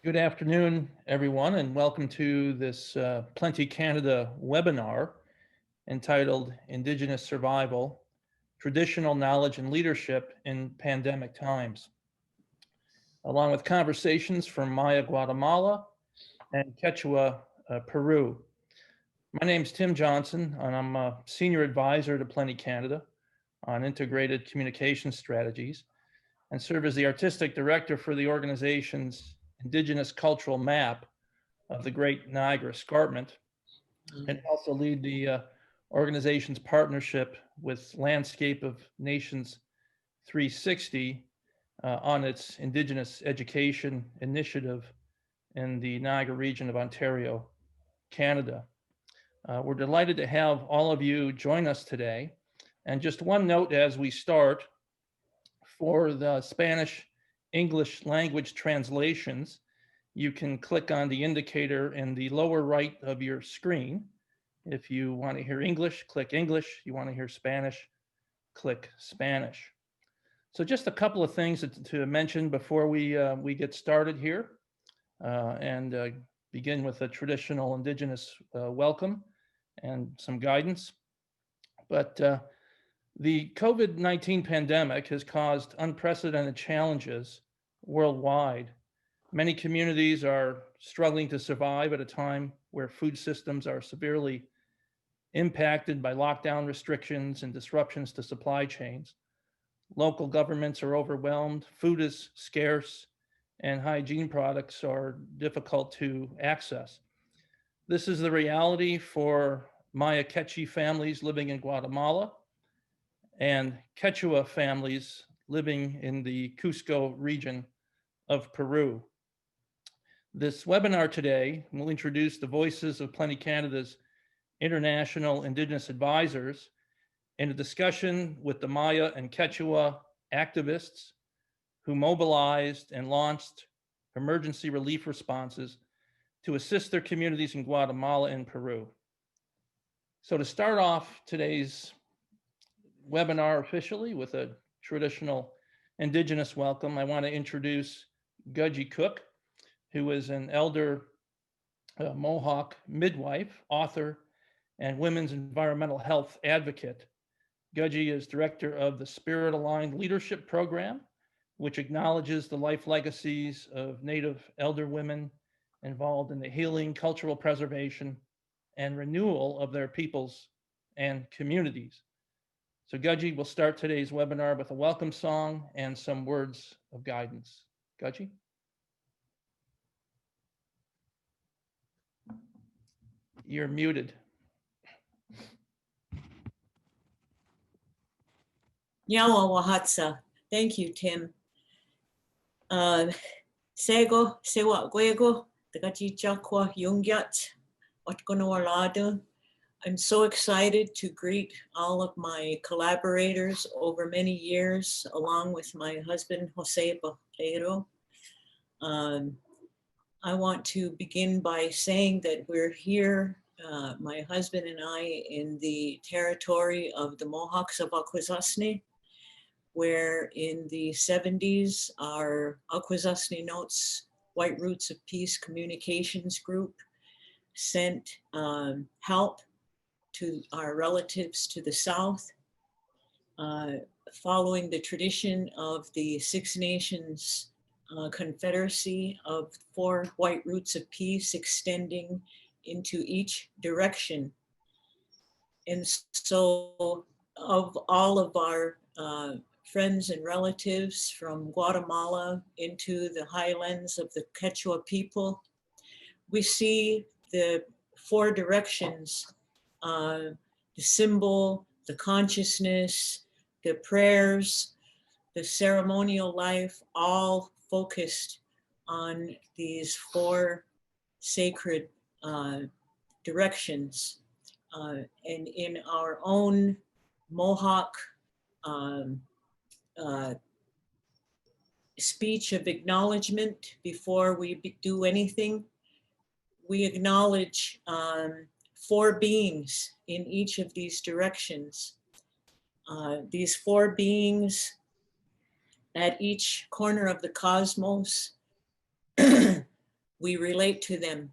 Good afternoon, everyone, and welcome to this Plenty Canada webinar entitled Indigenous Survival, Traditional Knowledge and Leadership in Pandemic Times, along with conversations from Maya-Guatemala and Quechua-Peru. My name is Tim Johnson, and I'm a Senior Advisor to Plenty Canada on Integrated Communication Strategies and serve as the Artistic Director for the organization's Indigenous Cultural Map of the Great Niagara Escarpment, and also lead the organization's partnership with Landscape of Nations 360 on its Indigenous Education Initiative in the Niagara region of Ontario, Canada. We're delighted to have all of you join us today. And just one note as we start, for the Spanish English language translations, you can click on the indicator in the lower right of your screen. If you want to hear English, click English. You want to hear Spanish, click Spanish. So just a couple of things to mention before we get started here and begin with a traditional Indigenous welcome and some guidance. But the COVID-19 pandemic has caused unprecedented challenges worldwide. Many communities are struggling to survive at a time where food systems are severely impacted by lockdown restrictions and disruptions to supply chains. Local governments are overwhelmed, food is scarce, and hygiene products are difficult to access. This is the reality for Maya Quechua families living in Guatemala and Quechua families living in the Cusco region of Peru. This webinar today will introduce the voices of Plenty Canada's international Indigenous advisors in a discussion with the Maya and Quechua activists who mobilized and launched emergency relief responses to assist their communities in Guatemala and Peru. So to start off today's webinar officially with a traditional Indigenous welcome, I want to introduce Gudgie Cook, who is an elder Mohawk midwife, author, and women's environmental health advocate. Gudgie is director of the Spirit Aligned Leadership Program, which acknowledges the life legacies of Native elder women involved in the healing, cultural preservation, and renewal of their peoples and communities. So Gudgie will start today's webinar with a welcome song and some words of guidance. Gudgie? You're muted. Nyawa Wahatsa. Thank you, Tim. Sego, Sewa Guego, the Gajichakwa Yungyat, Watgonawalado. I'm so excited to greet all of my collaborators over many years, along with my husband, Jose Bajero. I want to begin by saying that we're here, my husband and I, in the territory of the Mohawks of Akwesasne, where in the 70s, our Akwesasne Notes White Roots of Peace Communications Group sent help to our relatives to the south, following the tradition of the Six Nations Confederacy of 4 White Roots of Peace extending into each direction. And so of all of our friends and relatives from Guatemala into the highlands of the Quechua people, we see the 4 directions, the symbol, the consciousness, the prayers, the ceremonial life, all focused on these 4 sacred directions. And in our own Mohawk speech of acknowledgement before we do anything, we acknowledge 4 beings in each of these directions. These 4 beings at each corner of the cosmos we relate to them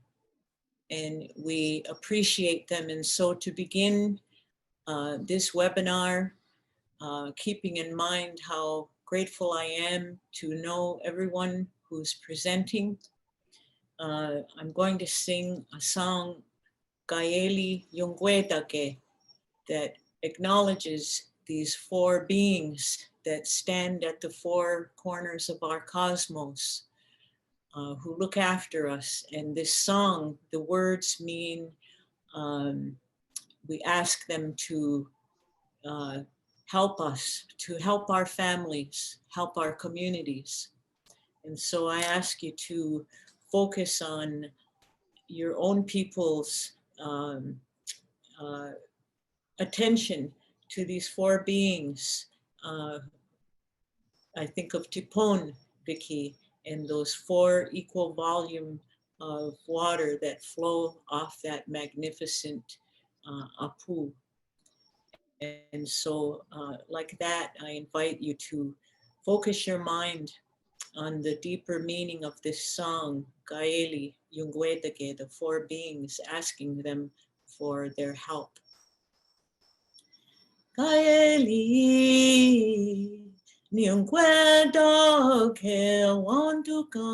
and we appreciate them. And so to begin this webinar, keeping in mind how grateful I am to know everyone who's presenting, I'm going to sing a song, Gaeli Yungwetake, that acknowledges these four beings that stand at the four corners of our cosmos, who look after us. And this song, the words mean, we ask them to help us, to help our families, help our communities. And so I ask you to focus on your own people's attention to these four beings. I think of Tipon, Vicky, and those four equal volume of water that flow off that magnificent apu. And so like that, I invite you to focus your mind on the deeper meaning of this song, Gaeli Yungwetake, the four beings, asking them for their help. Gaeli Yungwetake wantuka,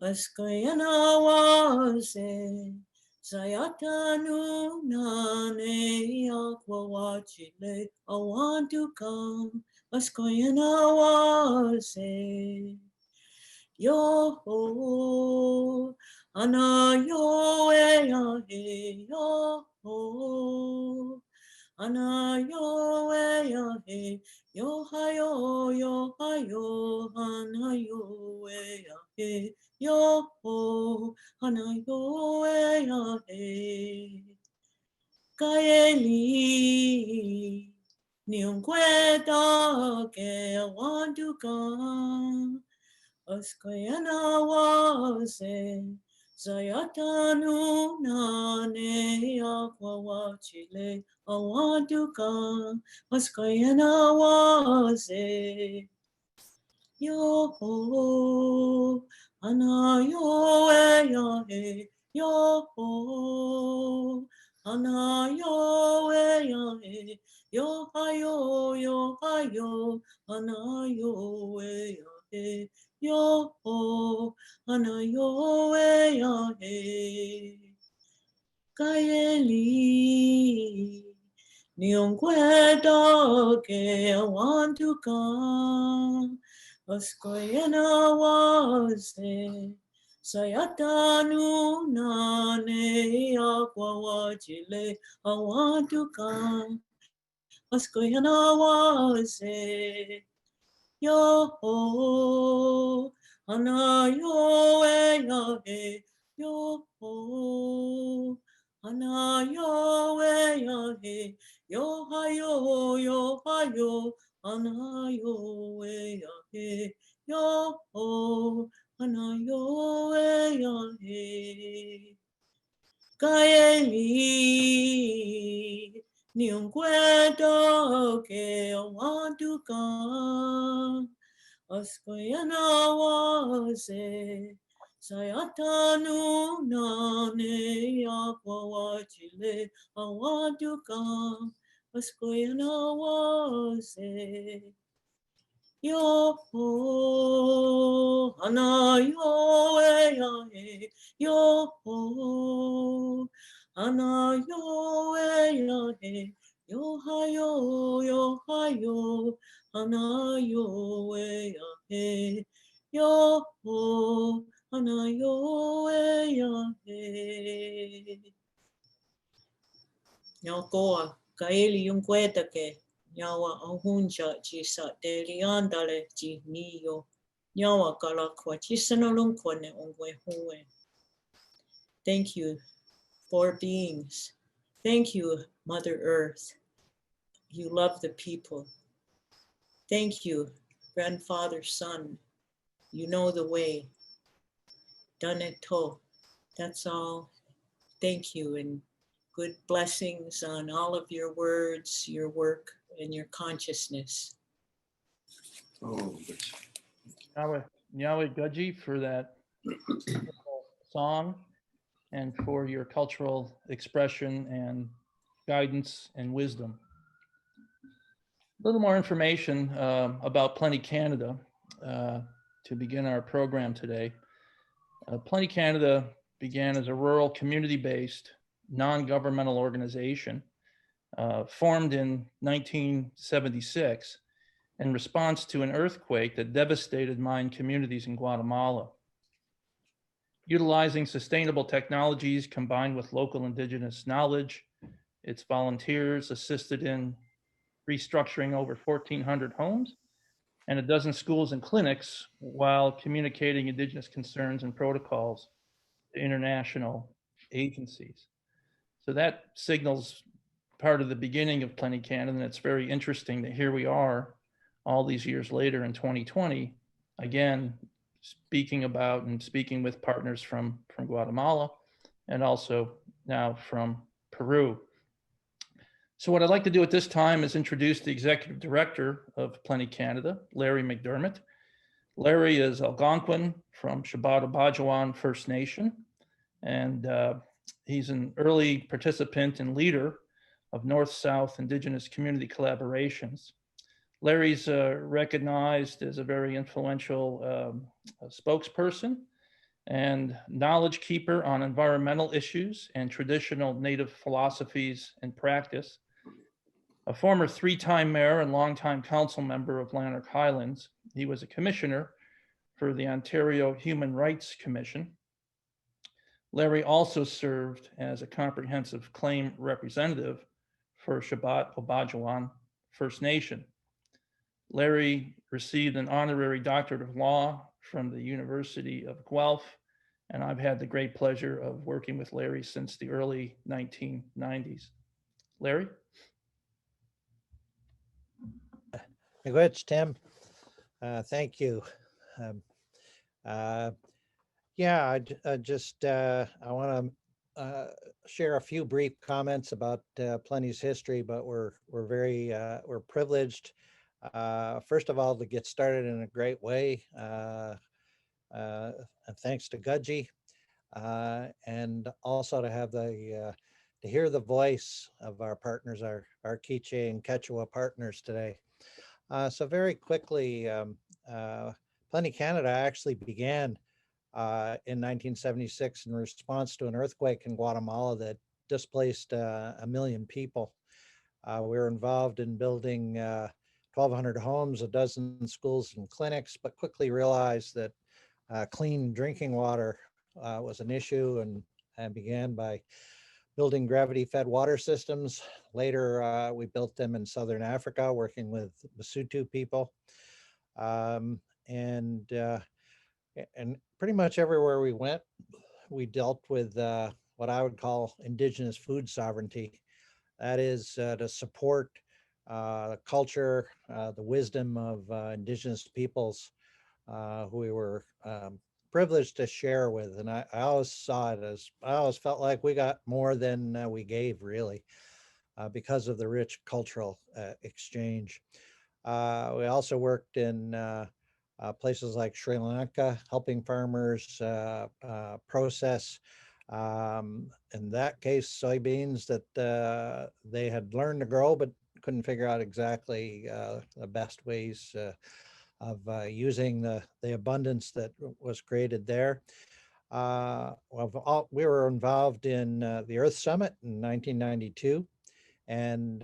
Paskayana wase, Sayatanu nane akwawachile, I want to come, Paskayana wase. Yo ho, ana yo ya he, yo ho, ana yo ya he, yo ha yo, ana yo ya he, yo ho, ana yo ya he. Kaeli, niunkweta ke wanduka. Askayana wase, Zayatanu nane akwawachile, awaduka, Askayana wase. Yo ho, ana yo ya he, yo ho, ana yo ya he, yo ha yo, ana yo ya he. Yo ho, ana yo ya he. Kaeli, niongweda ke awantuka, askoyena wase, sayatanu nane akwawachile awantuka, askoyena wase. Yo ho, ana yo ya he, yo ho, ana yo ya he, yo ha yo, ana yo ya he, yo ho, ana yo ya he. Kaeli, niunkweta ke awantuka, askoyana wase, sayatanu nane akwawachile awantuka, askoyana wase. Yo ho, ana yo ya he, yo ho, ana yo ya he, yo ha yo, ana yo ya he, yo ho, ana yo ya he. Yo koa, kaeli yung kweta ke. Nyawa ahunja jisa deliandale ji niyo. Nyawa kalakwa chisanalungkwane ongwe huwe. Thank you, four beings. Thank you, Mother Earth. You love the people. Thank you, Grandfather Sun. You know the way. Daneto. That's all. Thank you, and good blessings on all of your words, your work, and your consciousness. Oh, Yahweh Gaji for that song and for your cultural expression and guidance and wisdom. A little more information about Plenty Canada uh, to begin our program today. Plenty Canada began as a rural community-based non-governmental organization formed in 1976 in response to an earthquake that devastated Mayan communities in Guatemala. Utilizing sustainable technologies combined with local indigenous knowledge, its volunteers assisted in restructuring over 1,400 homes and a dozen schools and clinics while communicating indigenous concerns and protocols to international agencies. So that signals part of the beginning of Plenty Canada, and it's very interesting that here we are all these years later in 2020, again, speaking about and speaking with partners from Guatemala and also now from Peru. So what I'd like to do at this time is introduce the executive director of Plenty Canada, Larry McDermott. Larry is Algonquin from Shabbat-Obajuan First Nation, and he's an early participant and leader of North-South Indigenous community collaborations. Larry's recognized as a very influential spokesperson and knowledge keeper on environmental issues and traditional Native philosophies and practice. A former three-time mayor and longtime council member of Lanark Highlands, he was a commissioner for the Ontario Human Rights Commission. Larry also served as a comprehensive claim representative for Shabbat-Obajuan First Nation. Larry received an honorary doctorate of law from the University of Guelph, and I've had the great pleasure of working with Larry since the early 1990s. Larry? Good, Tim. Thank you. Um, yeah, I want to share a few brief comments about Plenty's history, but we're privileged. First of all, to get started in a great way, and thanks to Gudgy, and also to have to hear the voice of our partners, our Quiche and Quechua partners today. So very quickly, Plenty Canada actually began in 1976 in response to an earthquake in Guatemala that displaced 1 million people. We were involved in building 1,200 homes, a dozen schools and clinics, but quickly realized that clean drinking water was an issue and began by building gravity-fed water systems. Later, we built them in Southern Africa, working with Basotho people. And pretty much everywhere we went, we dealt with what I would call indigenous food sovereignty. That is to support the culture, the wisdom of indigenous peoples who we were privileged to share with. And I always saw it as, I always felt like we got more than we gave, really, because of the rich cultural exchange. We also worked in places like Sri Lanka, helping farmers process, in that case, soybeans that they had learned to grow, but couldn't figure out exactly the best ways of using the abundance that was created there. We were involved in the Earth Summit in 1992, and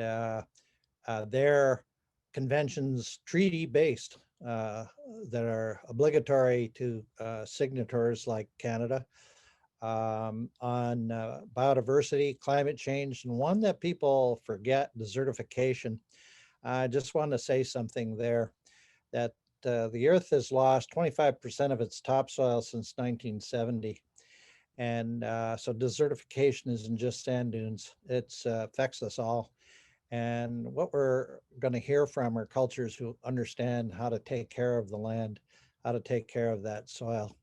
their conventions, treaty-based, that are obligatory to signatories like Canada, on biodiversity, climate change, and one that people forget, desertification. I just want to say something there, that the Earth has lost 25% of its topsoil since 1970. And so desertification isn't just sand dunes, it affects us all. And what we're going to hear from are cultures who understand how to take care of the land, how to take care of that soil.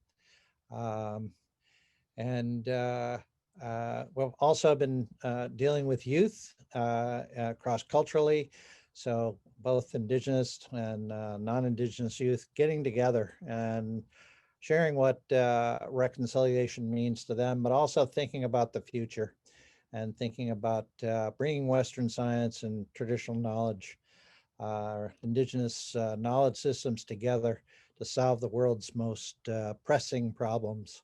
We've also been dealing with youth cross-culturally. So both Indigenous and non-Indigenous youth getting together and sharing what reconciliation means to them, but also thinking about the future and thinking about bringing Western science and traditional knowledge, indigenous knowledge systems together to solve the world's most pressing problems,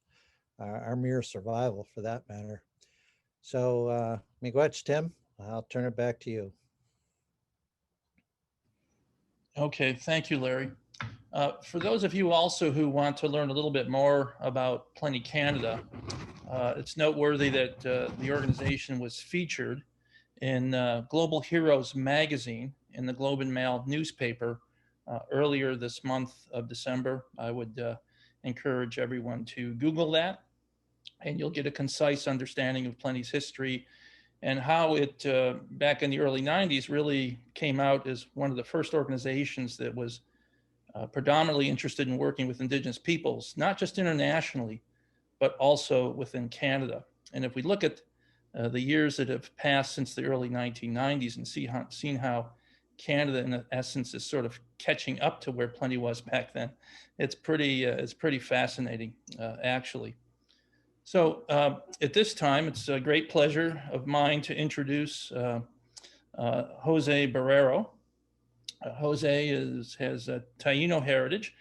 our mere survival for that matter. So, miigwech, Tim, I'll turn it back to you. Okay, thank you, Larry. For those of you also who want to learn a little bit more about Plenty Canada, it's noteworthy that the organization was featured in Global Heroes magazine in the Globe and Mail newspaper earlier this month of December. I would encourage everyone to Google that, and you'll get a concise understanding of Plenty's history and how it, back in the early 90s, really came out as one of the first organizations that was predominantly interested in working with Indigenous peoples, not just internationally, but also within Canada. And if we look at the years that have passed since the early 1990s and seen how Canada, in essence, is sort of catching up to where Plenty was back then, it's pretty fascinating, actually. So at this time, it's a great pleasure of mine to introduce Jose Barrero. Jose has a Taino heritage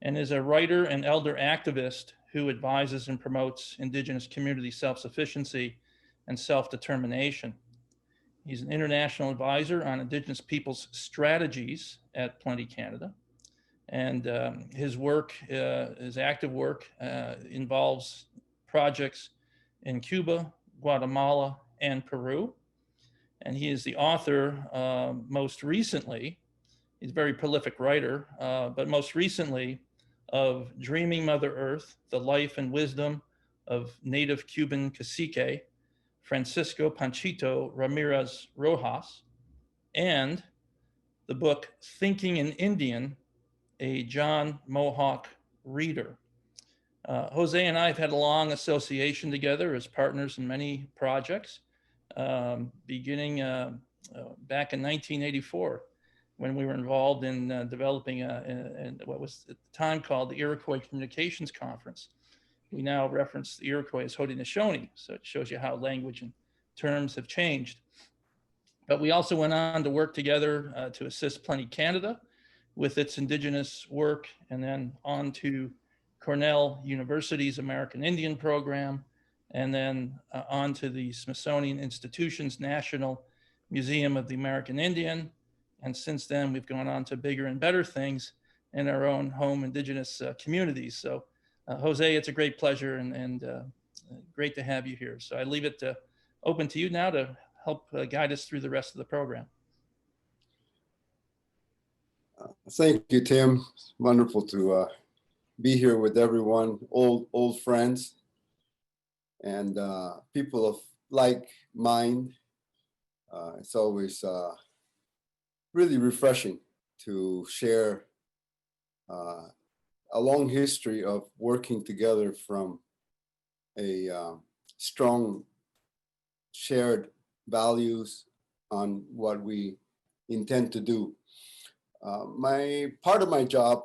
and is a writer and elder activist who advises and promotes Indigenous community self-sufficiency and self-determination. He's an international advisor on Indigenous peoples' strategies at Plenty Canada. And his work, his active work, involves projects in Cuba, Guatemala, and Peru. And he is the author, most recently, he's a very prolific writer, but most recently of Dreaming Mother Earth, The Life and Wisdom of Native Cuban Cacique, Francisco Panchito Ramirez Rojas, and the book Thinking in Indian, a John Mohawk reader. Jose and I have had a long association together as partners in many projects, beginning back in 1984, when we were involved in developing what was at the time called the Iroquois Communications Conference. We now reference the Iroquois as Haudenosaunee, so it shows you how language and terms have changed. But we also went on to work together to assist Plenty Canada with its Indigenous work, and then on to Cornell University's American Indian program, and then on to the Smithsonian Institution's National Museum of the American Indian. And since then, we've gone on to bigger and better things in our own home Indigenous communities. So, Jose, it's a great pleasure and great to have you here. So I leave it open to you now to help guide us through the rest of the program. Thank you, Tim. It's wonderful to be here with everyone, old friends, and people of like mind. It's always really refreshing to share a long history of working together from a strong shared values on what we intend to do. My part of my job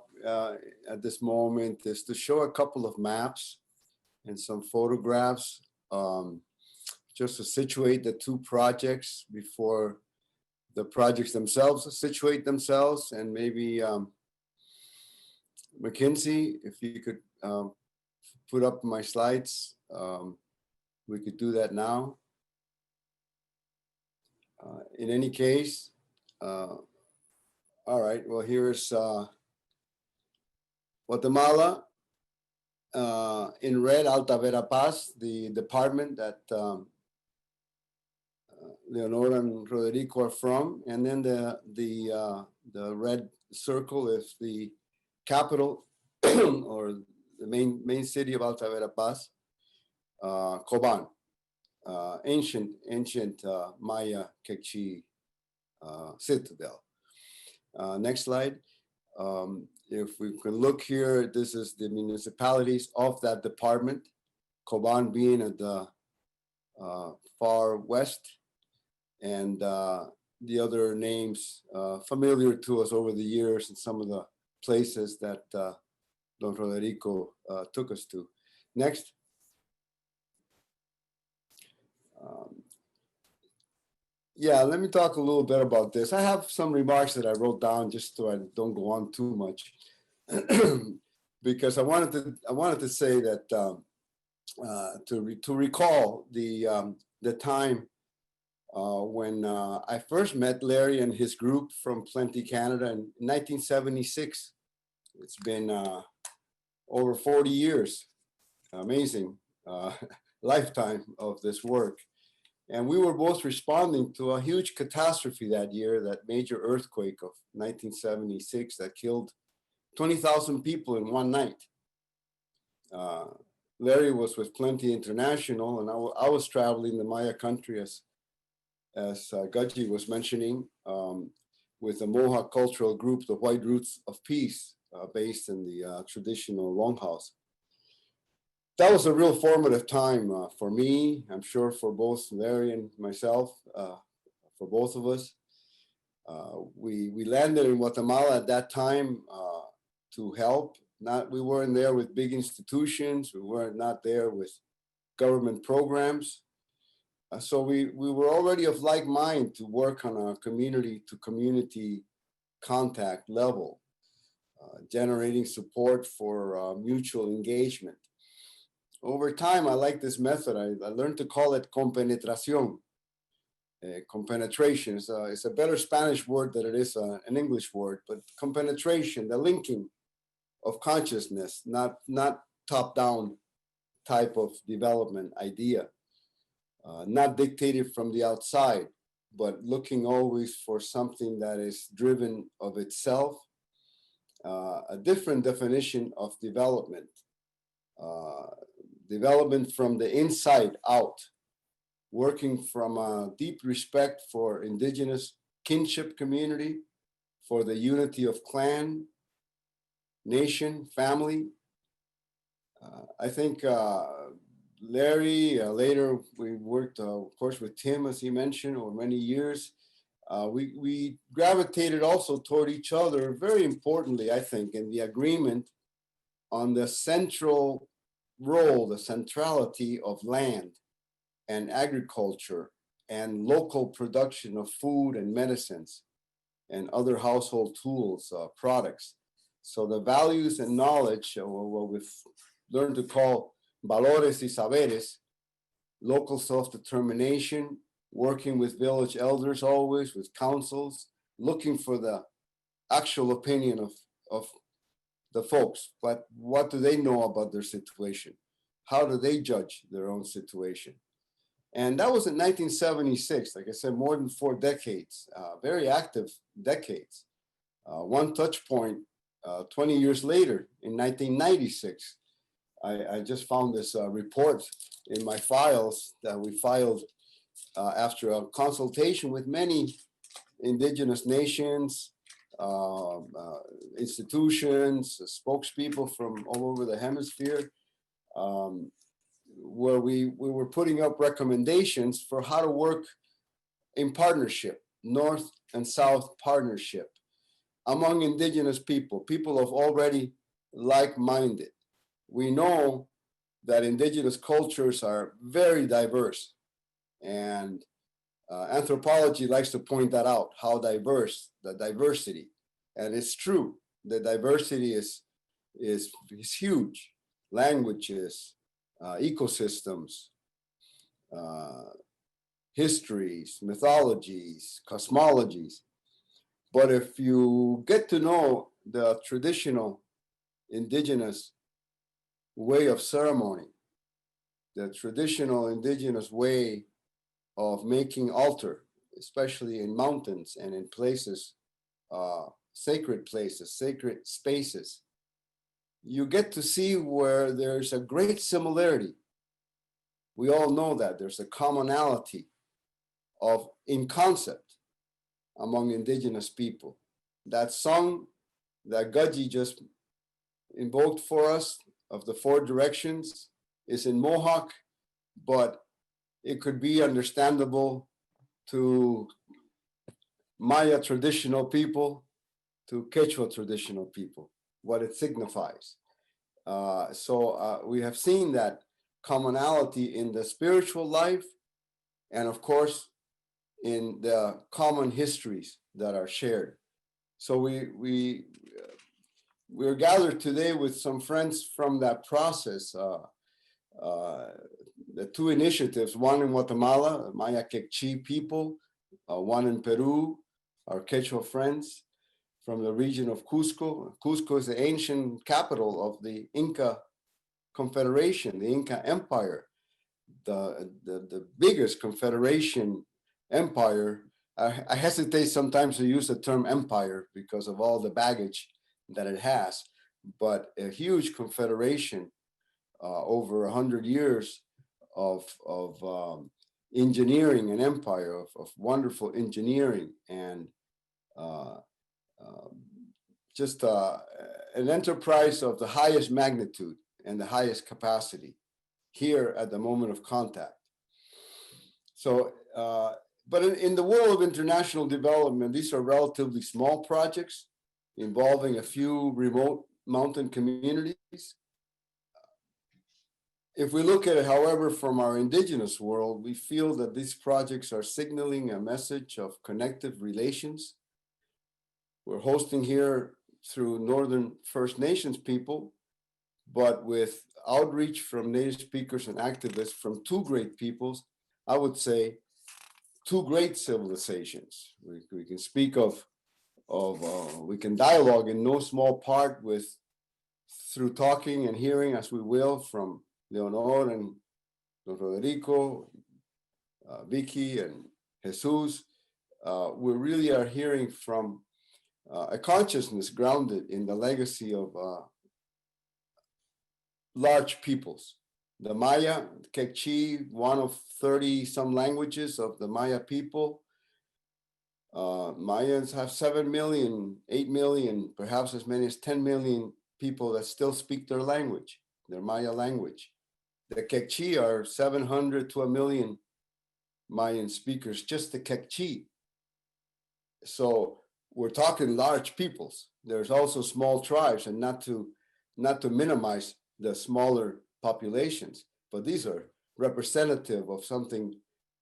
at this moment is to show a couple of maps and some photographs, just to situate the two projects before the projects themselves situate themselves. And maybe Mackenzie, if you could put up my slides, we could do that now. In any case, all right, well, here's Guatemala. In red, Alta Verapaz, the department that Leonora and Roderico are from. And then the red circle is the capital or the main city of Alta Verapaz, Coban, ancient Maya Quechua citadel. Next slide. If we can look here, this is the municipalities of that department, Coban being at the far west, and the other names familiar to us over the years and some of the places that Don Roderico took us to. Next. Yeah, let me talk a little bit about this. I have some remarks that I wrote down just so I don't go on too much, because I wanted to say that to recall the time when I first met Larry and his group from Plenty Canada in 1976. It's been over 40 years. Amazing lifetime of this work. And we were both responding to a huge catastrophe that year, that major earthquake of 1976 that killed 20,000 people in one night. Larry was with Plenty International, and I was traveling the Maya country, as Gaji was mentioning, with the Mohawk cultural group, the White Roots of Peace, based in the traditional longhouse. That was a real formative time for me, I'm sure for both Larry and myself, for both of us. We landed in Guatemala at that time to help. We weren't there with big institutions. We weren't not there with government programs. So we were already of like mind to work on a community to community contact level, generating support for mutual engagement. Over time, I like this method. I learned to call it compenetración. Compenetration is a better Spanish word than it is an English word, but compenetration, the linking of consciousness, not top-down type of development idea, not dictated from the outside, but looking always for something that is driven of itself, a different definition of development. Development from the inside out, working from a deep respect for indigenous kinship community, for the unity of clan, nation, family. I think Larry, later we worked, of course, with Tim, as he mentioned, over many years. We gravitated also toward each other, very importantly, I think, in the agreement on the central role, the centrality of land and agriculture and local production of food and medicines and other household tools, products. So the values and knowledge, or what we've learned to call valores y saberes, local self-determination, working with village elders always, with councils, looking for the actual opinion of the folks, but what do they know about their situation? How do they judge their own situation? And that was in 1976, like I said, more than 4 decades, very active decades. One touch point, 20 years later, in 1996, I just found this report in my files that we filed after a consultation with many indigenous nations, institutions, spokespeople from all over the hemisphere, where we were putting up recommendations for how to work in partnership, North and South partnership, among indigenous people of already like-minded. We know that indigenous cultures are very diverse, and anthropology likes to point that out, how diverse, the diversity. And it's true, the diversity is huge. Languages, ecosystems, histories, mythologies, cosmologies. But if you get to know the traditional indigenous way of ceremony, the traditional indigenous way of making altar, especially in mountains and in places, sacred places, sacred spaces, you get to see where there's a great similarity. We all know that there's a commonality in concept among indigenous people. That song that Gaji just invoked for us of the 4 directions is in Mohawk, but it could be understandable to Maya traditional people, to Quechua traditional people, what it signifies. So we have seen that commonality in the spiritual life, and of course, in the common histories that are shared. So we're gathered today with some friends from that process. The two initiatives, one in Guatemala, Maya-Quechua people, one in Peru, our Quechua friends from the region of Cusco. Cusco is the ancient capital of the Inca Confederation, the Inca Empire, the biggest confederation empire. I hesitate sometimes to use the term empire because of all the baggage that it has, but a huge confederation over 100 years of engineering and empire, of wonderful engineering, and just an enterprise of the highest magnitude and the highest capacity here at the moment of contact. So, but in the world of international development, these are relatively small projects involving a few remote mountain communities. If we look at it, however, from our indigenous world, we feel that these projects are signaling a message of connective relations. We're hosting here through Northern First Nations people, but with outreach from native speakers and activists from two great peoples, I would say two great civilizations. We can speak we can dialogue in no small part with, through talking and hearing as we will, from Leonor and Don Roderico, Vicky and Jesus. We really are hearing from a consciousness grounded in the legacy of large peoples. The Maya, Quechua, one of 30 some languages of the Maya people. Mayans have 7 million, 8 million, perhaps as many as 10 million people that still speak their language, their Maya language. The Quechua are 700 to 1 million Mayan speakers, just the Quechua. So we're talking large peoples. There's also small tribes, and not to minimize the smaller populations, but these are representative of something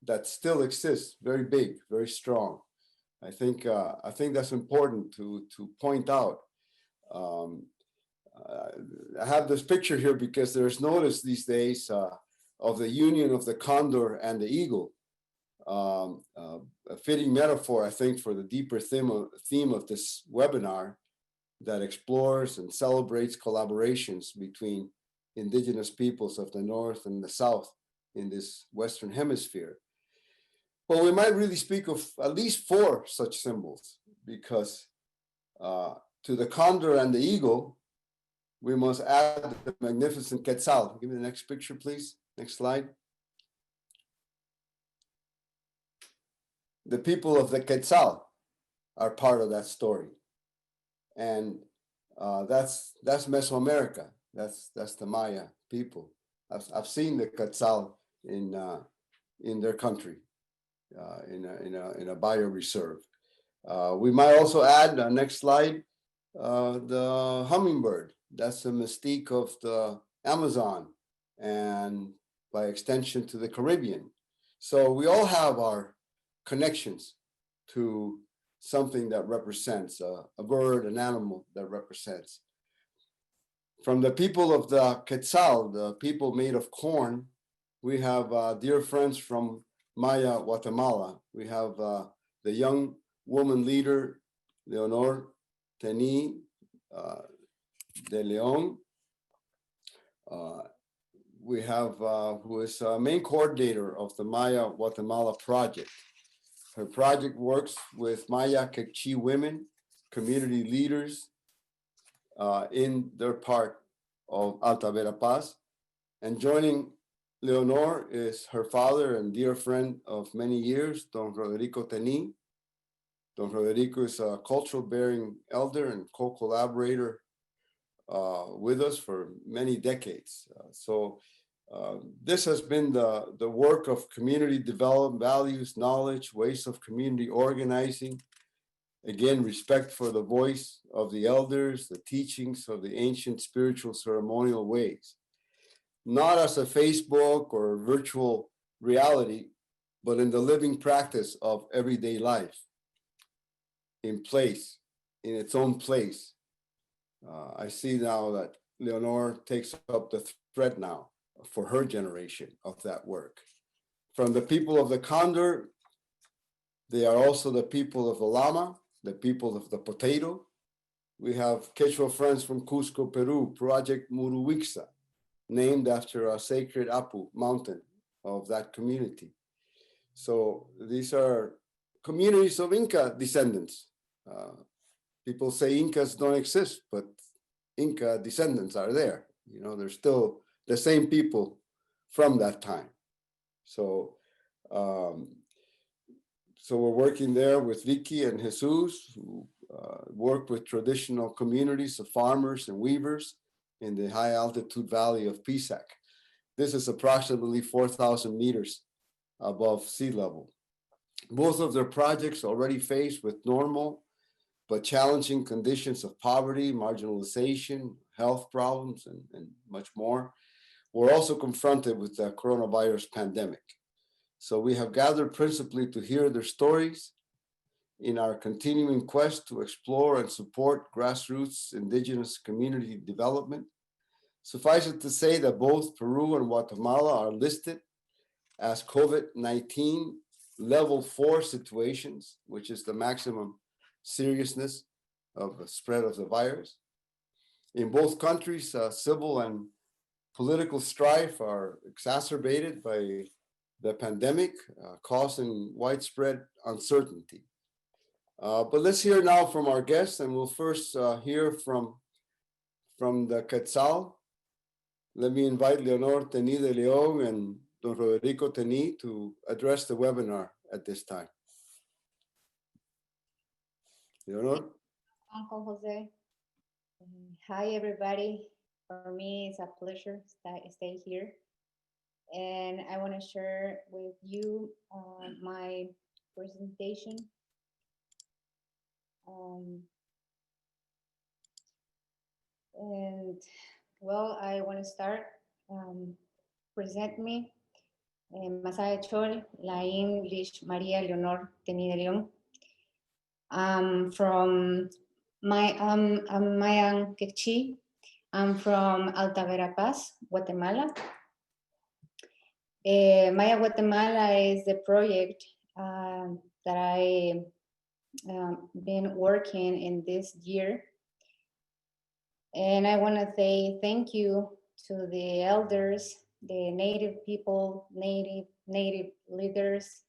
that still exists, very big, very strong. I think that's important to point out. I have this picture here because there's notice these days of the union of the condor and the eagle. A fitting metaphor, I think, for the deeper theme of this webinar that explores and celebrates collaborations between indigenous peoples of the North and the South in this Western Hemisphere. Well, we might really speak of at least 4 such symbols, because to the condor and the eagle, we must add the magnificent quetzal. Give me the next picture, please. Next slide. The people of the quetzal are part of that story. And that's Mesoamerica. That's the Maya people. I've seen the quetzal in their country, in a bioreserve. We might also add, next slide, the hummingbird. That's the mystique of the Amazon, and by extension to the Caribbean. So we all have our connections to something that represents a bird, an animal that represents. From the people of the quetzal, the people made of corn, we have dear friends from Maya-Guatemala. We have the young woman leader, Leonor Teni de Leon. We have who is main coordinator of the Maya-Guatemala project. Her project works with Maya Quechua women, community leaders in their part of Alta Verapaz. And joining Leonor is her father and dear friend of many years, Don Roderico Teni. Don Roderico is a cultural bearing elder and co-collaborator with us for many decades. So this has been the work of community development, values, knowledge, ways of community organizing, Again, respect for the voice of the elders, the teachings of the ancient spiritual ceremonial ways, not as a Facebook or virtual reality, but in the living practice of everyday life, in place, in its own place. I see now that Leonor takes up the thread now for her generation of that work. From the people of the Condor, they are also the people of the llama, the people of the potato. We have Quechua friends from Cusco, Peru, Project Muruwixa, named after a sacred Apu mountain of that community. So these are communities of Inca descendants. People say Incas don't exist, but Inca descendants are there. You know, they're still the same people from that time. So, so we're working there with Vicky and Jesus, who work with traditional communities of farmers and weavers in the high altitude valley of Pisac. This is approximately 4,000 meters above sea level. Both of their projects already faced with normal but challenging conditions of poverty, marginalization, health problems, and much more, were also confronted with the coronavirus pandemic. So we have gathered principally to hear their stories in our continuing quest to explore and support grassroots indigenous community development. Suffice it to say that both Peru and Guatemala are listed as COVID-19 level 4 situations, which is the maximum seriousness of the spread of the virus. In both countries, civil and political strife are exacerbated by the pandemic, causing widespread uncertainty. But let's hear now from our guests, and we'll first hear from the Quetzal. Let me invite Leonor Tení de León and Don Rodrigo Tení to address the webinar at this time. Leonor? Uncle Jose. Hi, everybody. For me, it's a pleasure to stay here. And I want to share with you my presentation. And well, I want to start present me. Masaya Chol, Laim Lish Maria Leonor Tení de León. I'm Maya Quechua. I'm from Alta Verapaz, Guatemala. Maya-Guatemala is the project that I been working in this year. And I want to say thank you to the elders, the native people, native leaders,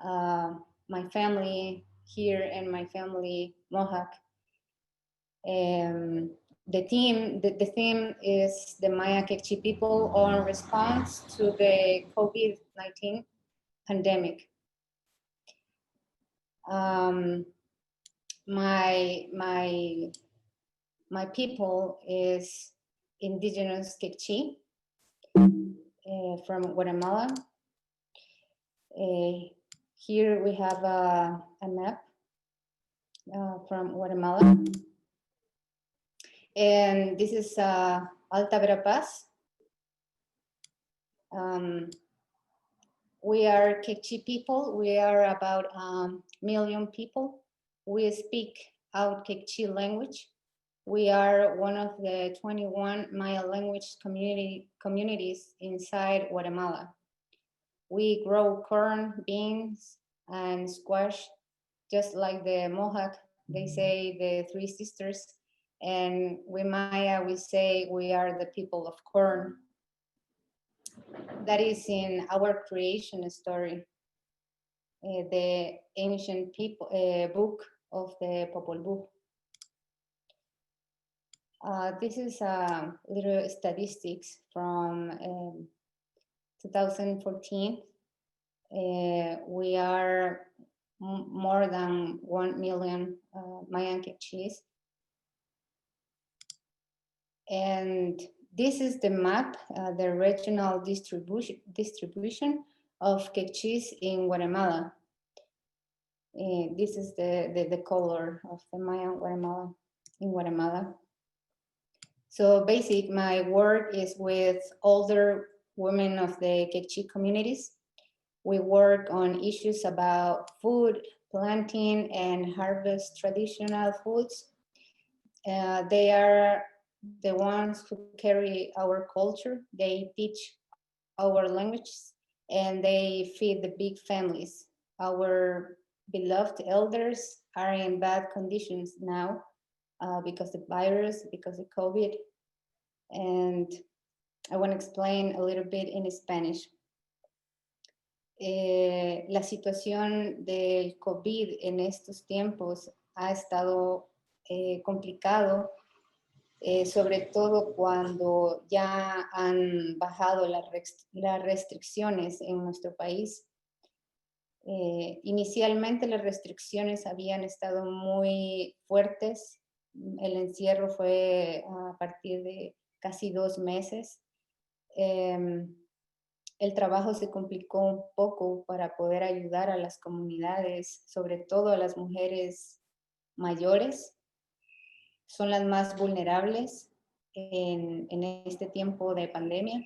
my family here and my family Mohawk. The theme is the Maya Quechua people on response to the COVID-19 pandemic. My people is Indigenous Quechua from Guatemala. Here we have a map from Guatemala. And this is Alta Verapaz. We are Quechua people. We are about 1 million people. We speak out Quechua language. We are one of the 21 Maya language communities inside Guatemala. We grow corn, beans, and squash, just like the Mohawk. They say the three sisters. And we Maya, we say we are the people of corn. That is in our creation story, the ancient people book of the Popol Vuh. This is little statistics from 2014. We are more than 1 million Mayan Quechuas. And this is the map, the regional distribution of Quechuas in Guatemala. This is the color of the Maya-Guatemala in Guatemala. So basic, my work is with older women of the Quechua communities. We work on issues about food, planting, and harvest traditional foods. They are the ones who carry our culture. They teach our languages, and they feed the big families. Our beloved elders are in bad conditions now because of the virus, because of COVID. And I want to explain a little bit in Spanish. La situación del COVID en estos tiempos ha estado complicado, sobre todo cuando ya han bajado las restricciones en nuestro país. Inicialmente las restricciones habían estado muy fuertes. El encierro fue a partir de casi 2 meses. El trabajo se complicó un poco para poder ayudar a las comunidades, sobre todo a las mujeres mayores. Son las más vulnerables en este tiempo de pandemia.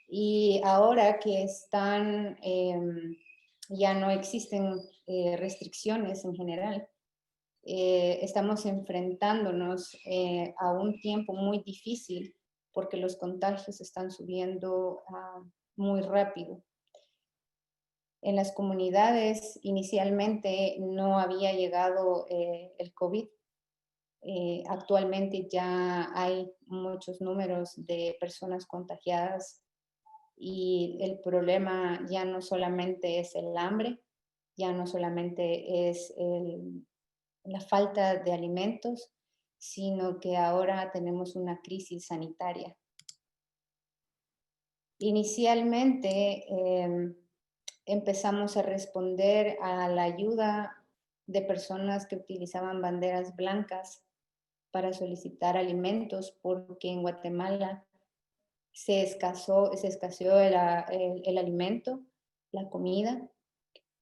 Y ahora que ya no existen restricciones en general, estamos enfrentándonos a un tiempo muy difícil porque los contagios están subiendo muy rápido. En las comunidades inicialmente no había llegado el COVID. Actualmente ya hay muchos números de personas contagiadas y el problema ya no solamente es el hambre, ya no solamente es la falta de alimentos, sino que ahora tenemos una crisis sanitaria. Inicialmente empezamos a responder a la ayuda de personas que utilizaban banderas blancas para solicitar alimentos, porque en Guatemala se escaseó el alimento, la comida.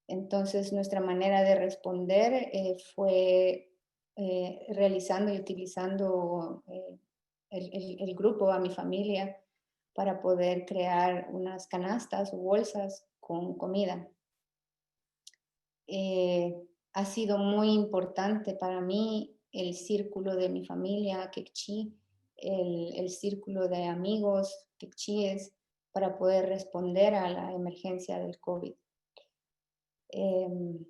Entonces nuestra manera de responder fue realizando y utilizando el grupo, a mi familia, para poder crear unas canastas o bolsas con comida. Ha sido muy importante para mí el círculo de mi familia quechí, el círculo de amigos quechíes para poder responder a la emergencia del COVID. En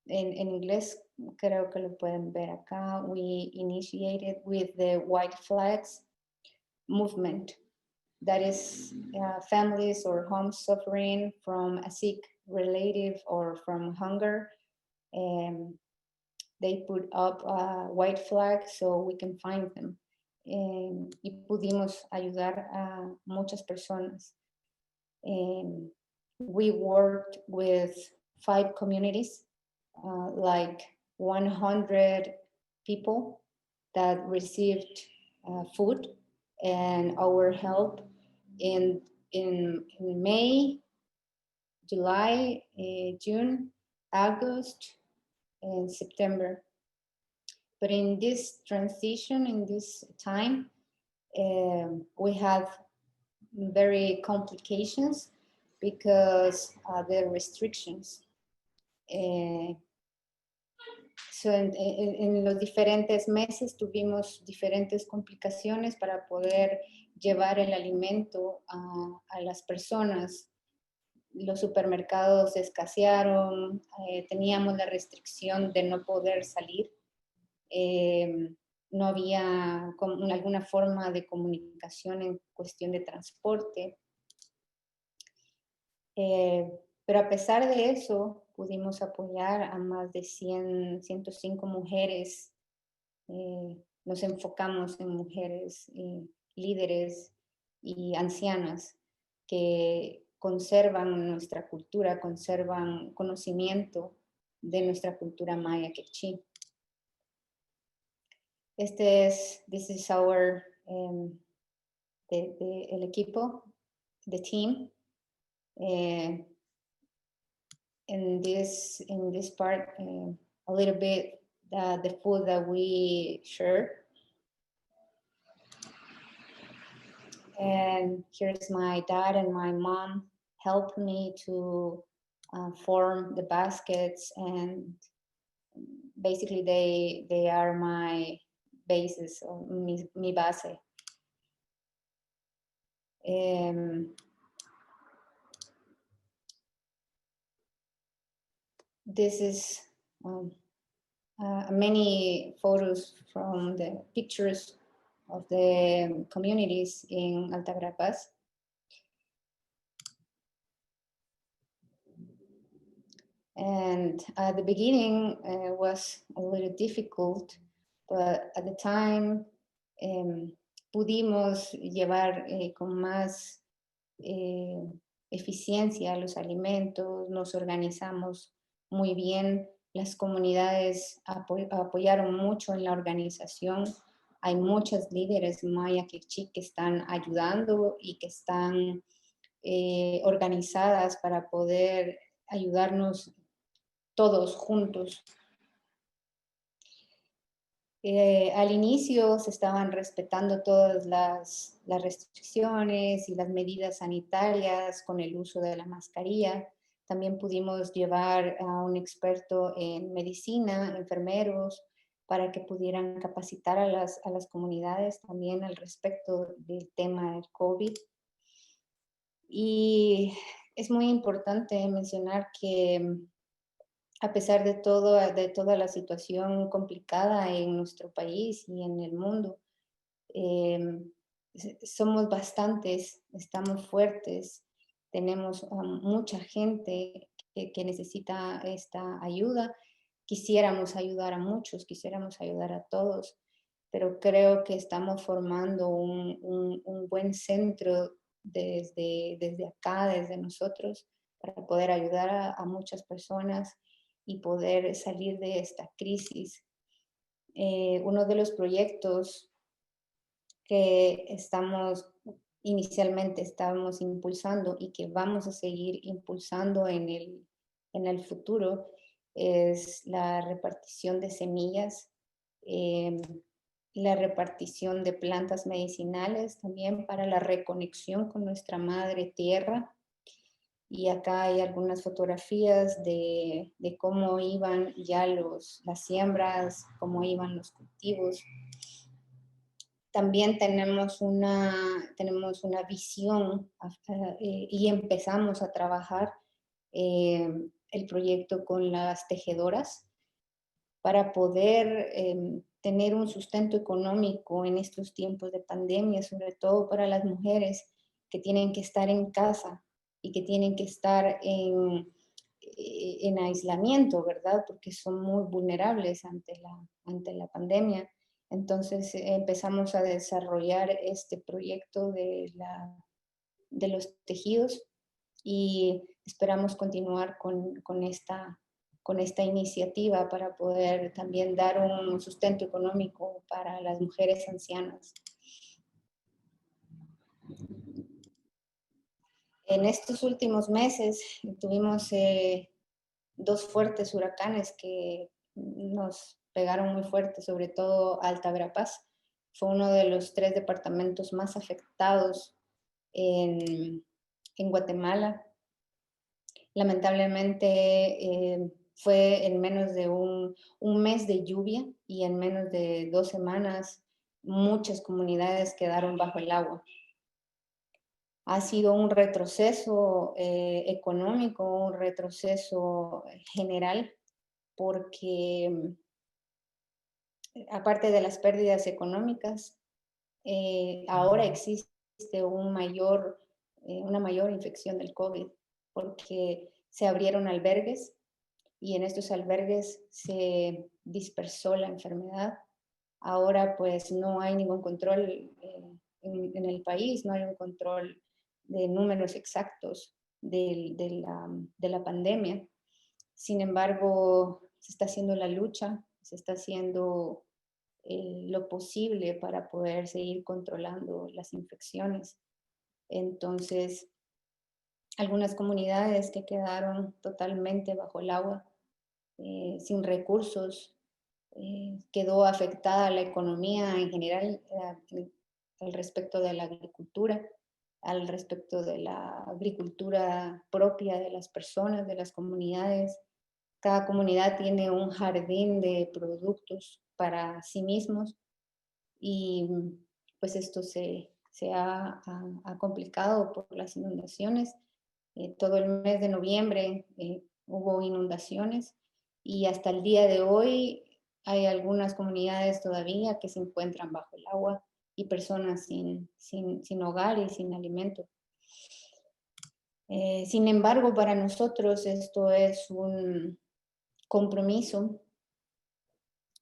inglés creo que lo pueden ver acá. We initiated with the White Flags movement. That is families or homes suffering from a sick relative or from hunger. They put up a white flag so we can find them. Y pudimos ayudar a muchas personas. We worked with 5 communities, like 100 people that received food and our help in May, July, June, August, and September. But in this transition, in this time, we had very complications because the restrictions. So en los diferentes meses tuvimos diferentes complicaciones para poder llevar el alimento a las personas. Los supermercados escasearon, teníamos la restricción de no poder salir. No había alguna forma de comunicación en cuestión de transporte. Pero a pesar de eso, pudimos apoyar a más de 105 mujeres. Nos enfocamos en mujeres líderes y ancianas que conservan nuestra cultura, conservan conocimiento de nuestra cultura maya quechí. This is our, el equipo, the team. in this part a little bit the food that we share. And here's my dad and my mom helped me to form the baskets, and basically they are my basis, or mi base. This is many photos from the pictures of the communities in Alta Verapaz. And at the beginning was a little difficult, but at the time pudimos llevar con más eficiencia los alimentos, nos organizamos muy bien, las comunidades apoyaron mucho en la organización. Hay muchos líderes maya quechí que están ayudando y que están organizadas para poder ayudarnos todos juntos. Al inicio se estaban respetando todas las restricciones y las medidas sanitarias con el uso de la mascarilla. También pudimos llevar a un experto en medicina, enfermeros, para que pudieran capacitar a las comunidades también al respecto del tema del COVID. Y es muy importante mencionar que a pesar de toda la situación complicada en nuestro país y en el mundo, somos bastantes, estamos fuertes, tenemos mucha gente que necesita esta ayuda. Quisiéramos ayudar a muchos, quisiéramos ayudar a todos, pero creo que estamos formando un buen centro desde acá, desde nosotros, para poder ayudar a muchas personas y poder salir de esta crisis. Uno de los proyectos que inicialmente estábamos impulsando y que vamos a seguir impulsando en el futuro es la repartición de semillas, la repartición de plantas medicinales también para la reconexión con nuestra madre tierra. Y acá hay algunas fotografías de cómo iban ya las siembras, cómo iban los cultivos. También tenemos una visión y empezamos a trabajar el proyecto con las tejedoras para poder tener un sustento económico en estos tiempos de pandemia, sobre todo para las mujeres que tienen que estar en casa y que tienen que estar en aislamiento, ¿verdad? Porque son muy vulnerables ante la pandemia. Entonces empezamos a desarrollar este proyecto de los tejidos y esperamos continuar con esta iniciativa para poder también dar un sustento económico para las mujeres ancianas. En estos últimos meses tuvimos 2 fuertes huracanes que nos pegaron muy fuerte, sobre todo Alta Verapaz. Fue uno de los 3 departamentos más afectados en Guatemala. Lamentablemente fue en menos de un mes de lluvia y en menos de 2 semanas muchas comunidades quedaron bajo el agua. Ha sido un retroceso económico, un retroceso general, porque aparte de las pérdidas económicas, ahora existe una mayor infección del COVID, porque se abrieron albergues y en estos albergues se dispersó la enfermedad. Ahora pues no hay ningún control en el país, no hay un control de números exactos de la pandemia. Sin embargo, se está haciendo la lucha, se está haciendo lo posible para poder seguir controlando las infecciones. Entonces, algunas comunidades que quedaron totalmente bajo el agua, sin recursos. Quedó afectada la economía en general al respecto de la agricultura, al respecto de la agricultura propia de las personas, de las comunidades. Cada comunidad tiene un jardín de productos para sí mismos y pues esto se ha complicado por las inundaciones. Todo el mes de noviembre hubo inundaciones y hasta el día de hoy hay algunas comunidades todavía que se encuentran bajo el agua y personas sin hogar y sin alimento. Sin embargo, para nosotros esto es un compromiso,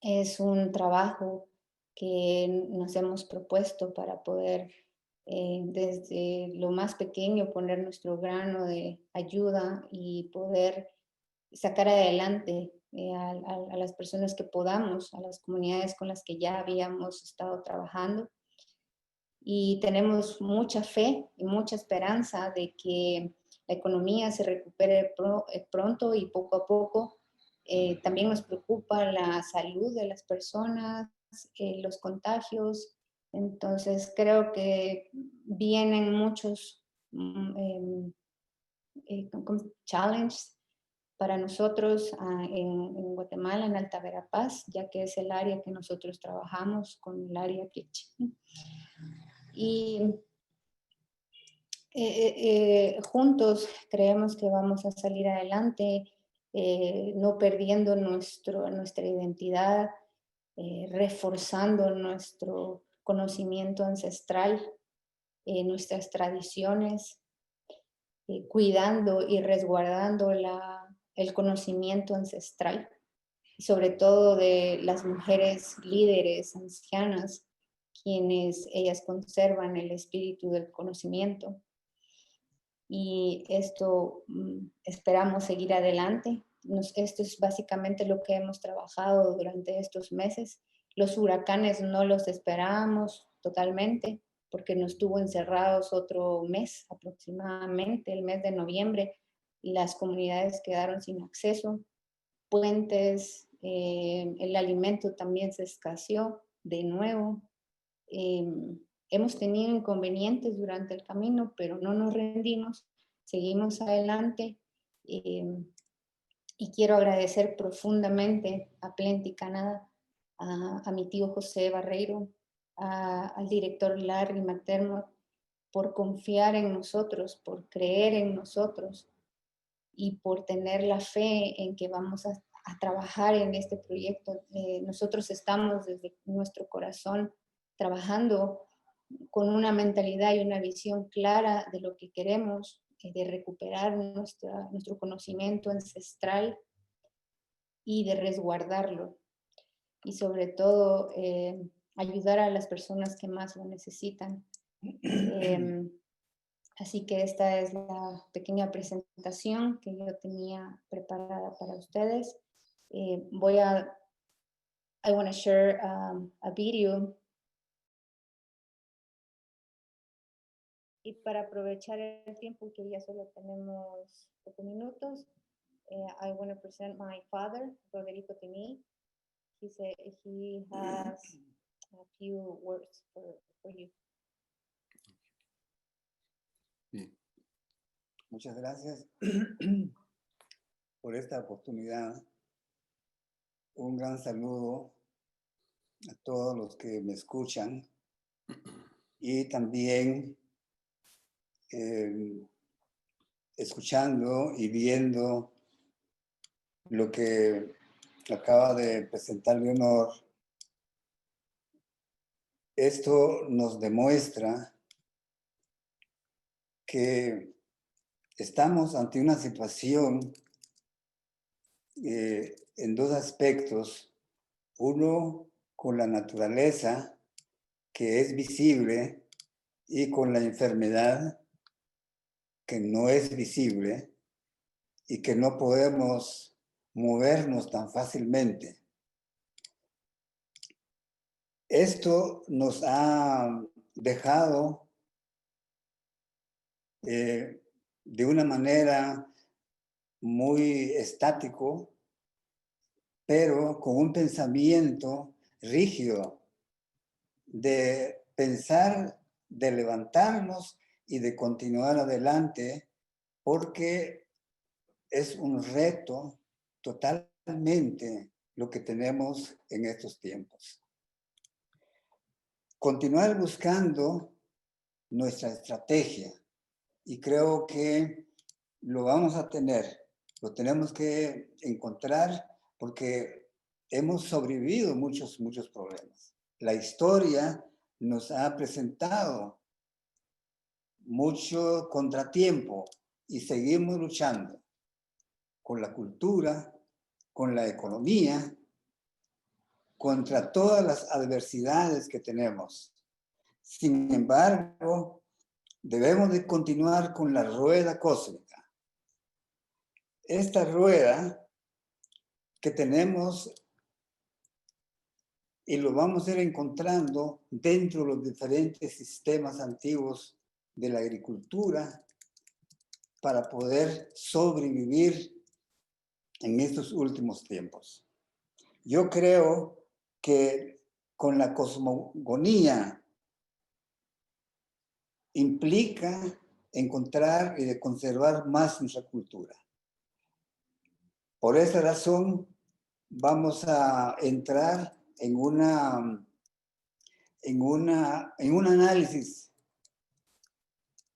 es un trabajo que nos hemos propuesto para poder desde lo más pequeño poner nuestro grano de ayuda y poder sacar adelante a las personas que podamos, a las comunidades con las que ya habíamos estado trabajando. Y tenemos mucha fe y mucha esperanza de que la economía se recupere pronto y poco a poco. También nos preocupa la salud de las personas, los contagios. Entonces creo que vienen muchos challenges para nosotros en Guatemala, en Alta Verapaz, ya que es el área que nosotros trabajamos con el área Quechua. Y juntos creemos que vamos a salir adelante, no perdiendo nuestra identidad, reforzando nuestro conocimiento ancestral, nuestras tradiciones, cuidando y resguardando el conocimiento ancestral, y sobre todo de las mujeres líderes ancianas, quienes ellas conservan el espíritu del conocimiento. Y esto esperamos seguir adelante. Esto es básicamente lo que hemos trabajado durante estos meses. Los huracanes no los esperábamos totalmente porque nos tuvo encerrados otro mes aproximadamente, el mes de noviembre, y las comunidades quedaron sin acceso, puentes, el alimento también se escaseó de nuevo. Hemos tenido inconvenientes durante el camino, pero no nos rendimos, seguimos adelante. Y quiero agradecer profundamente a Plenty Canadá, a mi tío José Barreiro, al director Larry McDermott, por confiar en nosotros, por creer en nosotros y por tener la fe en que vamos a trabajar en este proyecto. Nosotros estamos desde nuestro corazón trabajando con una mentalidad y una visión clara de lo que queremos, de recuperar nuestro conocimiento ancestral y de resguardarlo. Y sobre todo, ayudar a las personas que más lo necesitan. Así que esta es la pequeña presentación que yo tenía preparada para ustedes. I want to share a video. Y para aprovechar el tiempo, que ya solo tenemos 5 minutos, I want to present my father, Roderico Tini. He has a few words for you. Bien. Muchas gracias por esta oportunidad. Un gran saludo a todos los que me escuchan y también escuchando y viendo lo que acaba de presentar Leonor. Esto nos demuestra que estamos ante una situación en dos aspectos. Uno, con la naturaleza, que es visible, y con la enfermedad, que no es visible y que no podemos movernos tan fácilmente. Esto nos ha dejado de una manera muy estático, pero con un pensamiento rígido de pensar, de levantarnos y de continuar adelante, porque es un reto totalmente lo que tenemos en estos tiempos. Continuar buscando nuestra estrategia, y creo que lo vamos a tener, lo tenemos que encontrar porque hemos sobrevivido muchos problemas. La historia nos ha presentado mucho contratiempo y seguimos luchando con la cultura, con la economía, contra todas las adversidades que tenemos. Sin embargo, debemos de continuar con la rueda cósmica. Esta rueda que tenemos y lo vamos a ir encontrando dentro de los diferentes sistemas antiguos de la agricultura para poder sobrevivir en estos últimos tiempos. Yo creo que con la cosmogonía implica encontrar y de conservar más nuestra cultura. Por esa razón vamos a entrar en un análisis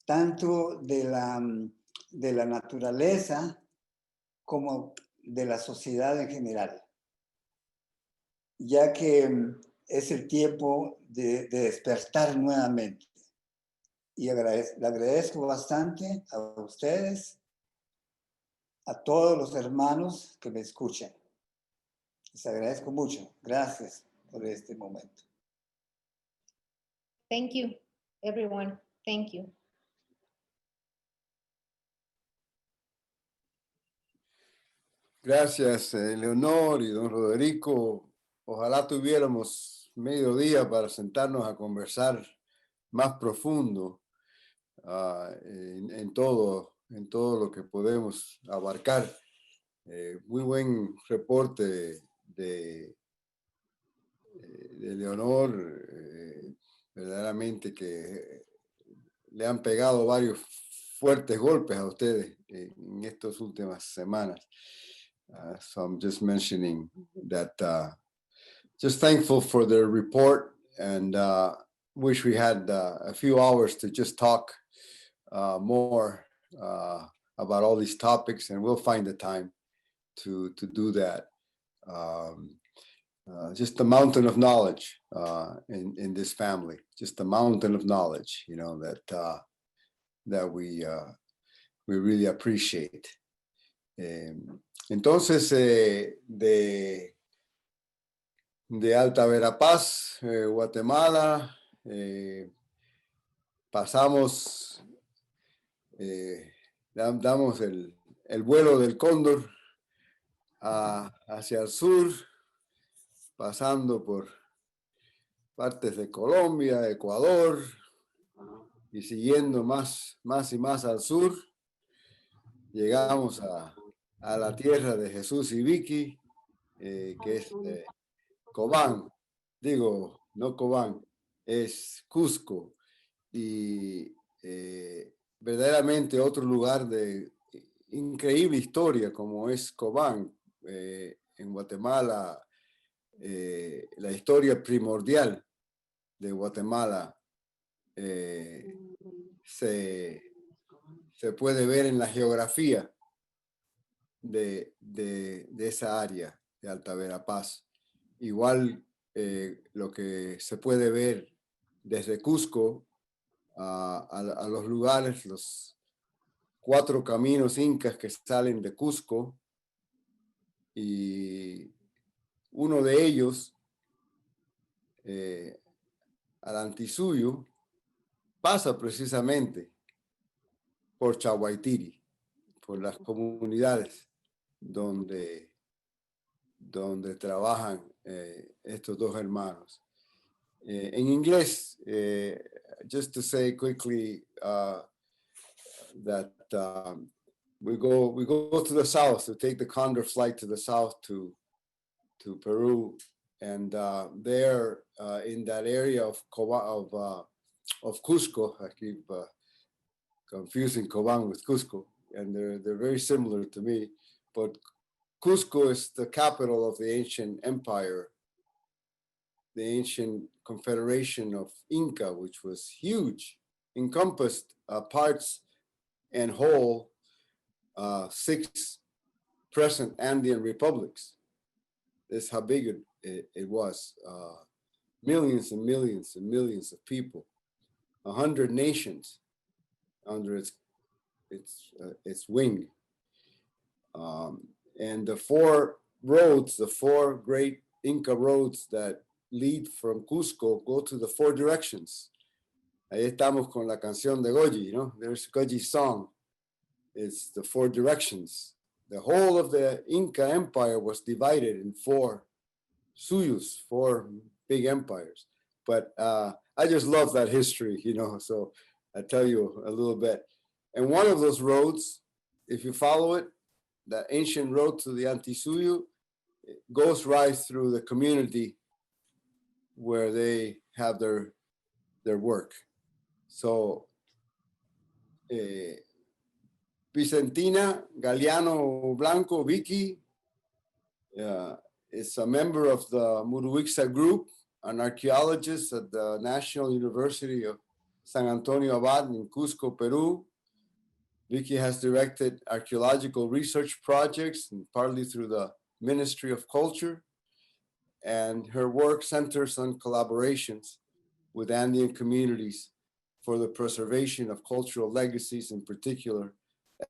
tanto de la naturaleza como de la sociedad en general, ya que es el tiempo de despertar nuevamente. Y le agradezco bastante a ustedes, a todos los hermanos que me escuchan. Les agradezco mucho. Gracias por este momento. Thank you, everyone. Thank you. Gracias, Leonor y don Roderico. Ojalá tuviéramos medio día para sentarnos a conversar más profundo en todo lo que podemos abarcar. Muy buen reporte de Leonor, verdaderamente que le han pegado varios fuertes golpes a ustedes en estas últimas semanas. So I'm just mentioning that, just thankful for the report, and wish we had a few hours to just talk more about all these topics, and we'll find the time to do that. Just a mountain of knowledge in this family, just a mountain of knowledge, you know, that we really appreciate. Entonces, de Alta Verapaz, Guatemala, pasamos, damos el vuelo del cóndor hacia el sur, pasando por partes de Colombia, Ecuador, y siguiendo más y más al sur, llegamos a la tierra de Jesús y Vicky, que es Cobán, digo, no Cobán, es Cusco, y verdaderamente otro lugar de increíble historia como es Cobán. En Guatemala, la historia primordial de Guatemala se puede ver en la geografía de esa área de Alta Verapaz. Igual lo que se puede ver desde Cusco a los lugares, los 4 caminos incas que salen de Cusco, y uno de ellos, al Antisuyo, pasa precisamente por Chaguaitiri, por las comunidades donde trabajan estos dos hermanos. En inglés, just to say quickly, that we go to the south to take the Condor flight to the south to Peru, and there in that area of Cusco, I keep confusing Cobán with Cusco, and they're very similar to me, but Cusco is the capital of the ancient empire, the ancient confederation of Inca, which was huge, encompassed parts and whole 6 present Andean republics. That's how big it was. Millions and millions and millions of people, 100 nations under its wing. And the 4 roads, the 4 great Inca roads that lead from Cusco go to the 4 directions. Ahí estamos con la canción de Goyi, you know, there's Goyi's song. It's the 4 directions. The whole of the Inca Empire was divided in 4 suyos, 4 big empires. But I just love that history, you know, so I'll tell you a little bit. And one of those roads, if you follow it, the ancient road to the Antisuyo, it goes right through the community where they have their work. So Vicentina Galeano Blanco, Vicky, is a member of the Muruwixa group, an archaeologist at the National University of San Antonio Abad in Cusco, Peru. Vicky has directed archaeological research projects, and partly through the Ministry of Culture, and her work centers on collaborations with Andean communities for the preservation of cultural legacies, in particular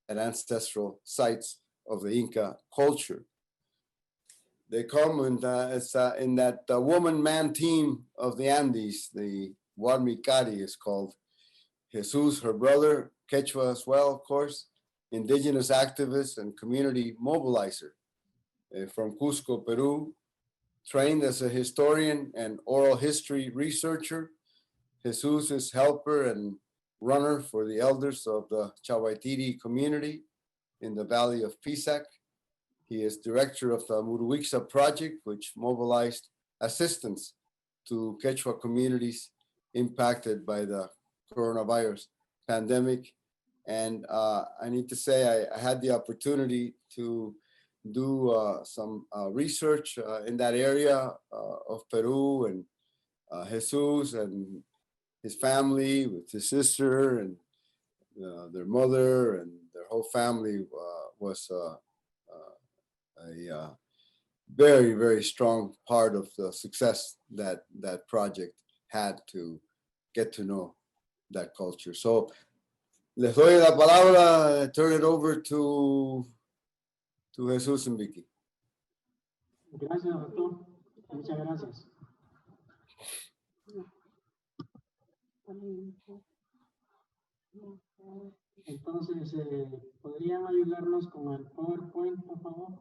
at ancestral sites of the Inca culture. They come in that woman-man team of the Andes, the Huarmicari is called. Jesus, her brother, Quechua as well, of course, indigenous activist and community mobilizer from Cusco, Peru, trained as a historian and oral history researcher. Jesus is helper and runner for the elders of the Chawaitiri community in the Valley of Pisac. He is director of the Muruwixa project, which mobilized assistance to Quechua communities impacted by the coronavirus pandemic. And I need to say, I had the opportunity to do some research in that area of Peru, and Jesus and his family with his sister and their mother and their whole family was a very, very strong part of the success that that project had to get to know that culture. So les doy la palabra, turn it over to Jesus and Vicky. Gracias, doctor. Muchas gracias. Entonces, ¿podrían ayudarnos con el PowerPoint, por favor?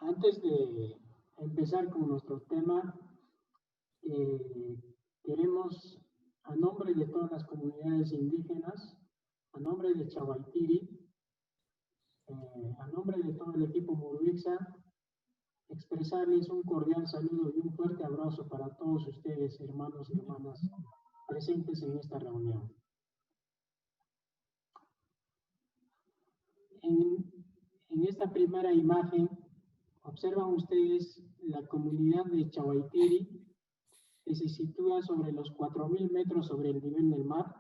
Antes de empezar con nuestro tema, queremos, a nombre de todas las comunidades indígenas, a nombre de Chawaitiri, a nombre de todo el equipo Muruwixa, expresarles un cordial saludo y un fuerte abrazo para todos ustedes, hermanos y hermanas, presentes en esta reunión. En esta primera imagen, observan ustedes la comunidad de Chawaitiri, que se sitúa sobre los 4.000 metros sobre el nivel del mar.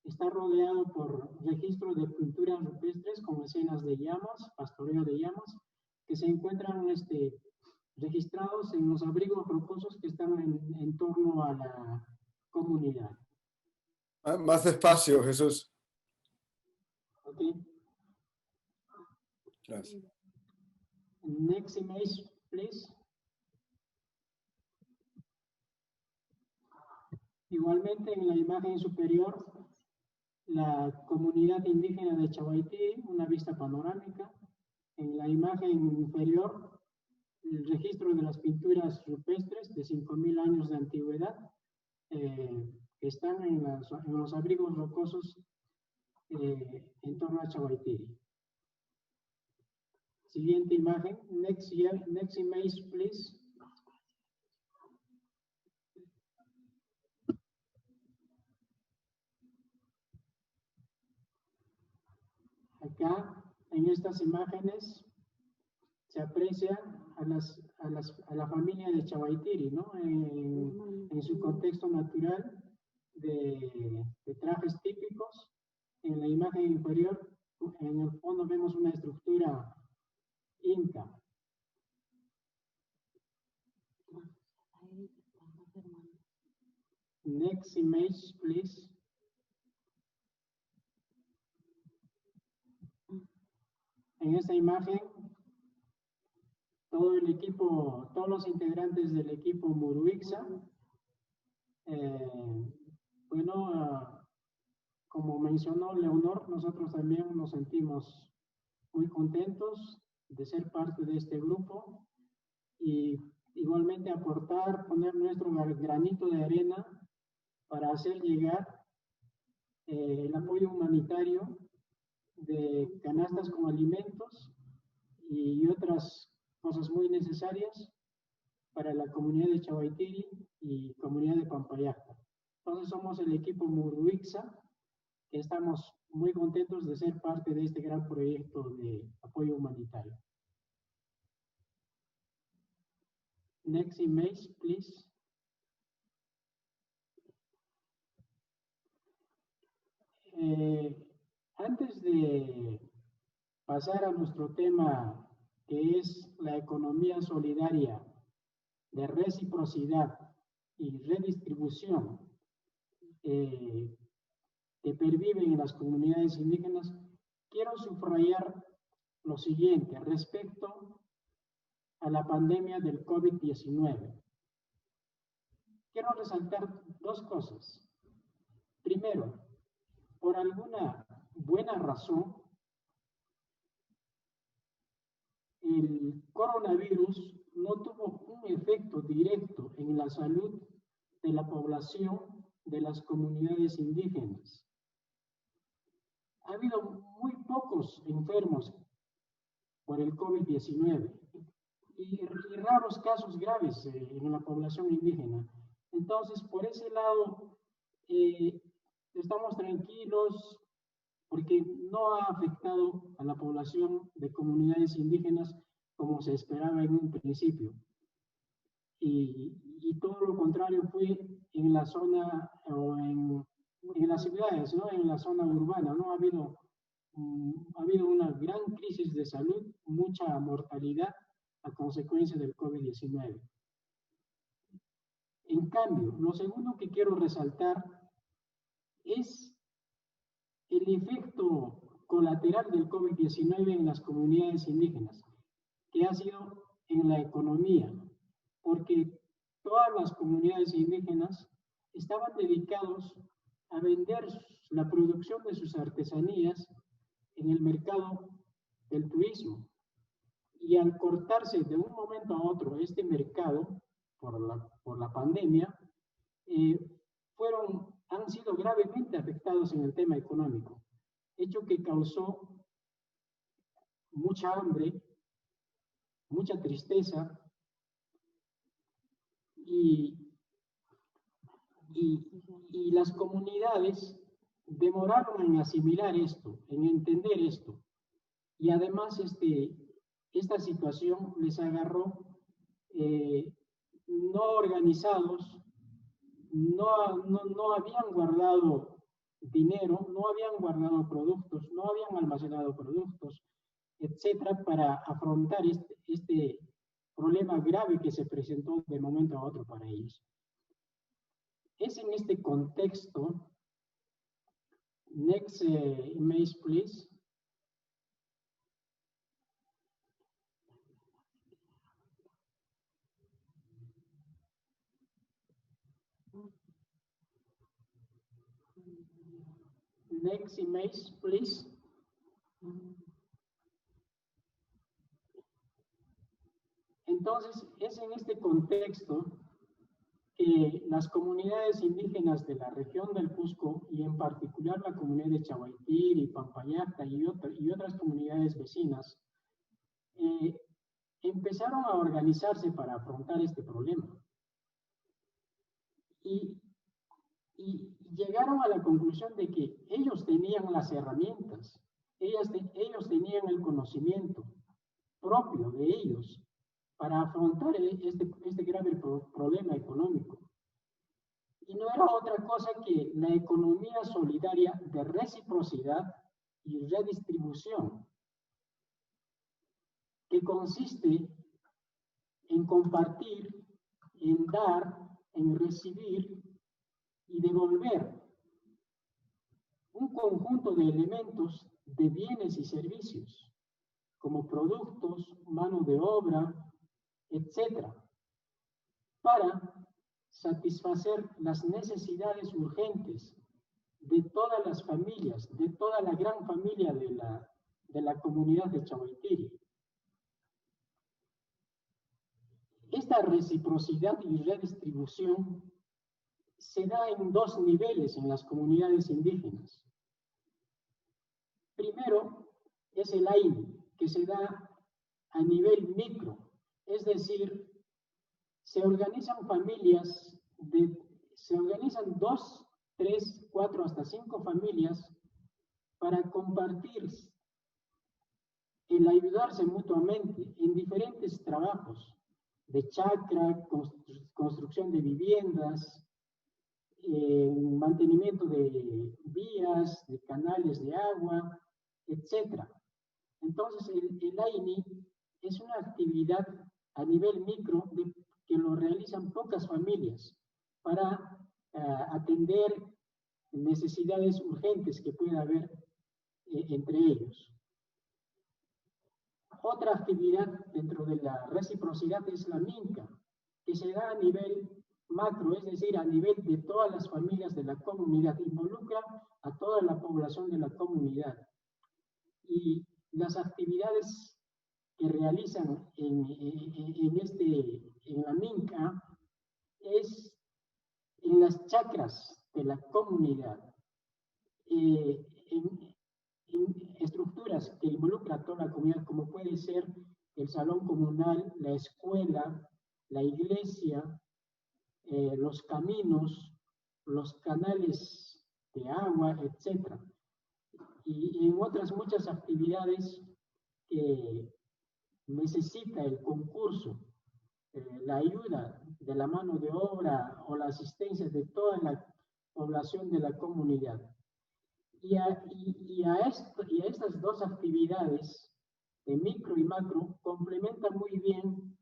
Está rodeado por registros de pinturas rupestres con escenas de llamas, pastoreo de llamas, que se encuentran registrados en los abrigos rocosos que están en torno a la comunidad. Más despacio, Jesús. Ok. Gracias. Next image, please. Igualmente, en la imagen superior, la comunidad indígena de Chaguaití, una vista panorámica. En la imagen inferior, el registro de las pinturas rupestres de 5.000 años de antigüedad, que están en los abrigos rocosos en torno a Chaguaití. Siguiente imagen, next image, please. Acá, en estas imágenes, se aprecia a la familia de Chaguaitiri, ¿no? En su contexto natural de trajes típicos. En la imagen inferior, en el fondo vemos una estructura inca. Next image, please. En esta imagen, todo el equipo, todos los integrantes del equipo Muruixa, bueno, como mencionó Leonor, nosotros también nos sentimos muy contentos de ser parte de este grupo y igualmente aportar, poner nuestro granito de arena para hacer llegar el apoyo humanitario de canastas con alimentos y otras cosas muy necesarias para la comunidad de Chaguaitiri y comunidad de Pampayacta. Entonces somos el equipo Muruixa, que estamos muy contentos de ser parte de este gran proyecto de apoyo humanitario. Next image, please. Antes de pasar a nuestro tema, que es la economía solidaria de reciprocidad y redistribución que perviven en las comunidades indígenas, quiero subrayar lo siguiente respecto a la pandemia del COVID-19. Quiero resaltar dos cosas. Primero, por alguna buena razón, el coronavirus no tuvo un efecto directo en la salud de la población de las comunidades indígenas. Ha habido muy pocos enfermos por el COVID-19 y raros casos graves en la población indígena. Entonces, por ese lado, estamos tranquilos porque no ha afectado a la población de comunidades indígenas como se esperaba en un principio. Y todo lo contrario fue en la zona o en las ciudades, ¿no? En la zona urbana, ¿no? Ha habido una gran crisis de salud, mucha mortalidad a consecuencia del COVID-19. En cambio, lo segundo que quiero resaltar es el efecto colateral del COVID-19 en las comunidades indígenas, que ha sido en la economía, porque todas las comunidades indígenas estaban dedicados a vender la producción de sus artesanías en el mercado del turismo. Y al cortarse de un momento a otro este mercado por la pandemia, han sido gravemente afectados en el tema económico, hecho que causó mucha hambre, mucha tristeza y las comunidades demoraron en asimilar esto, en entender esto. Y además esta situación les agarró no organizados, no habían guardado dinero, no habían guardado productos, no habían almacenado productos, etcétera, para afrontar este problema grave que se presentó de momento a otro para ellos. Es en este contexto, next image please, Next image, please. Entonces, es en este contexto que las comunidades indígenas de la región del Cusco, y en particular la comunidad de Chaguaytiri, Pampayacta y otras comunidades vecinas, empezaron a organizarse para afrontar este problema. Y llegaron a la conclusión de que ellos tenían las herramientas, ellos tenían el conocimiento propio de ellos para afrontar este grave problema económico. Y no era otra cosa que la economía solidaria de reciprocidad y redistribución, que consiste en compartir, en dar, en recibir y devolver un conjunto de elementos de bienes y servicios, como productos, mano de obra, etc., para satisfacer las necesidades urgentes de todas las familias, de toda la gran familia de la comunidad de Chaguaytiri. Esta reciprocidad y redistribución se da en dos niveles en las comunidades indígenas. Primero es el AINI, que se da a nivel micro, es decir, se organizan familias, se organizan 2, 3, 4, hasta 5 familias para compartir el ayudarse mutuamente en diferentes trabajos de chacra, construcción de viviendas, mantenimiento de vías, de canales de agua, etc. Entonces, el AINI es una actividad a nivel micro que lo realizan pocas familias para atender necesidades urgentes que pueda haber entre ellos. Otra actividad dentro de la reciprocidad es la minca, que se da a nivel macro, es decir, a nivel de todas las familias de la comunidad, involucra a toda la población de la comunidad. Y las actividades que realizan en la minca es en las chacras de la comunidad, en estructuras que involucran a toda la comunidad, como puede ser el salón comunal, la escuela, la iglesia, los caminos, los canales de agua, etc. Y en otras muchas actividades que necesita el concurso, la ayuda de la mano de obra o la asistencia de toda la población de la comunidad. Y a estas dos actividades, de micro y macro, complementan muy bien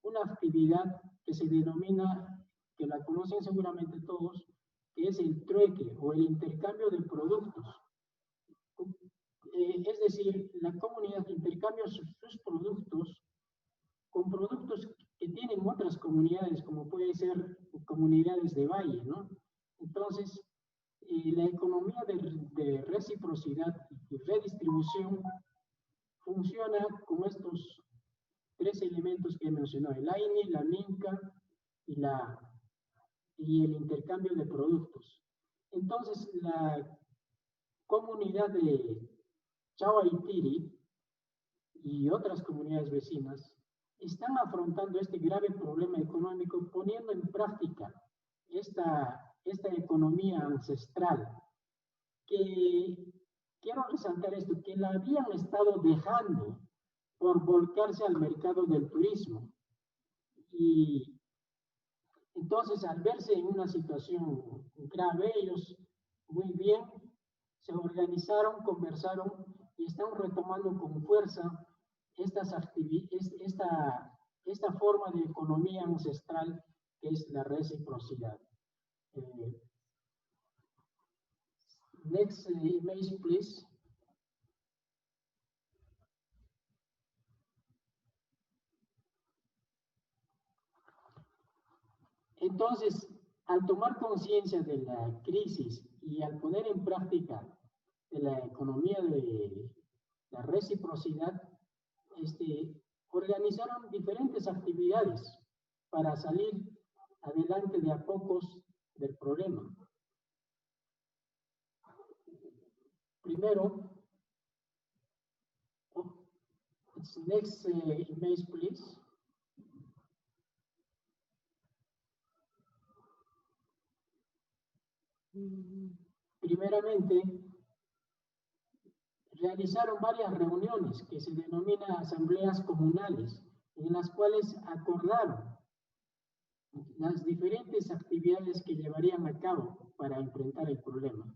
una actividad que se denomina, que la conocen seguramente todos, que es el trueque o el intercambio de productos. Es decir, la comunidad intercambia sus productos con productos que tienen otras comunidades, como puede ser comunidades de valle, ¿no? Entonces, la economía de reciprocidad y redistribución funciona con estos 3 elementos que mencionó: el AINI, la minca y el intercambio de productos. Entonces, la comunidad de Chaguaytiri y otras comunidades vecinas están afrontando este grave problema económico poniendo en práctica esta economía ancestral, que quiero resaltar esto, que la habían estado dejando por volcarse al mercado del turismo. Y entonces, al verse en una situación grave, ellos muy bien se organizaron, conversaron y están retomando con fuerza esta forma de economía ancestral que es la reciprocidad. Next image, please. Entonces, al tomar conciencia de la crisis y al poner en práctica de la economía de la reciprocidad, organizaron diferentes actividades para salir adelante de a pocos del problema. Primero, next image, please. Primeramente, realizaron varias reuniones que se denominan asambleas comunales, en las cuales acordaron las diferentes actividades que llevarían a cabo para enfrentar el problema.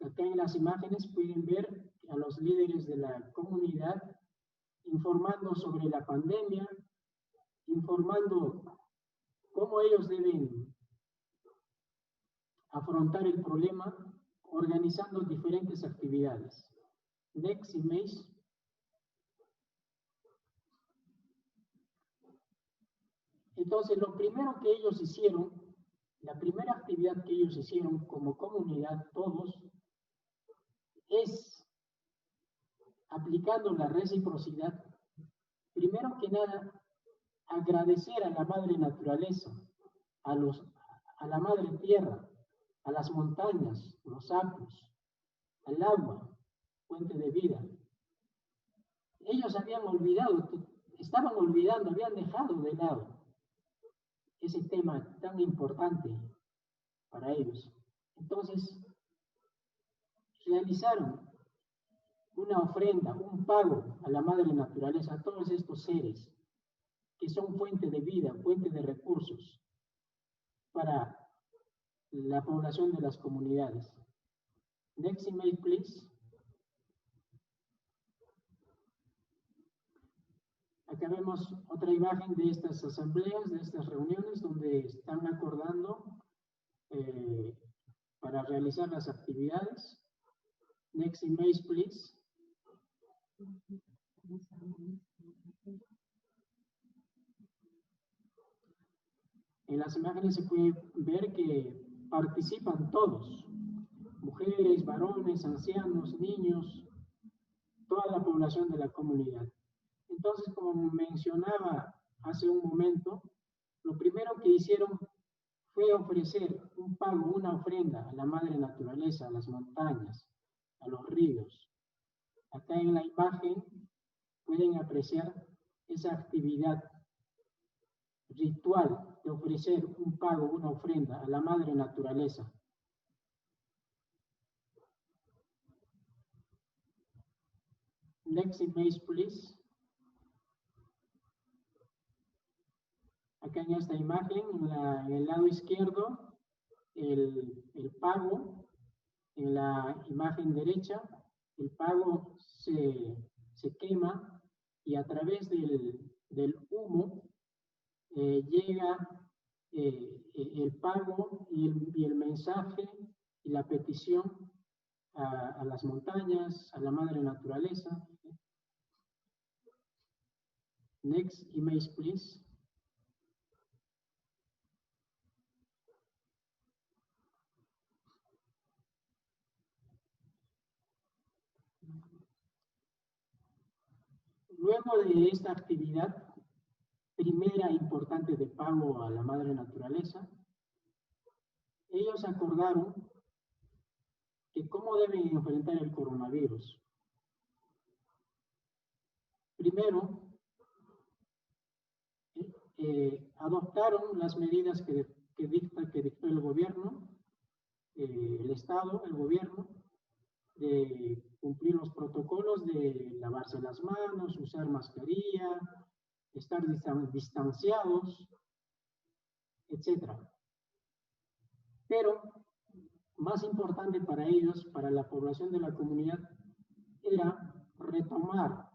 Acá en las imágenes pueden ver a los líderes de la comunidad informando sobre la pandemia, informando cómo ellos deben afrontar el problema, organizando diferentes actividades. Next image. Entonces, lo primero que ellos hicieron, la primera actividad que ellos hicieron como comunidad, todos, es, aplicando la reciprocidad, primero que nada, agradecer a la madre naturaleza, a la madre tierra, a las montañas, los sapos, al agua, fuente de vida. Ellos habían olvidado, estaban olvidando, habían dejado de lado ese tema tan importante para ellos. Entonces, realizaron una ofrenda, un pago a la madre naturaleza, a todos estos seres que son fuente de vida, fuente de recursos para la población de las comunidades. Next image, please. Acá vemos otra imagen de estas asambleas, de estas reuniones, donde están acordando para realizar las actividades. Next image, please. En las imágenes se puede ver que participan todos, mujeres, varones, ancianos, niños, toda la población de la comunidad. Entonces, como mencionaba hace un momento, lo primero que hicieron fue ofrecer un pago, una ofrenda a la madre naturaleza, a las montañas, a los ríos. Acá en la imagen pueden apreciar esa actividad ritual de ofrecer un pago, una ofrenda a la madre naturaleza. Next image, please. Acá en esta imagen, en el lado izquierdo, el pago. En la imagen derecha, el pago se quema y a través del humo llega el pago y el mensaje y la petición a las montañas, a la madre naturaleza. Next image, please. Luego de esta actividad, primera importante de pago a la madre naturaleza, ellos acordaron que cómo deben enfrentar el coronavirus. Primero, adoptaron las medidas que dictó el gobierno, el Estado, el gobierno, de cumplir los protocolos de lavarse las manos, usar mascarilla, estar distanciados, etc. Pero más importante para ellos, para la población de la comunidad, era retomar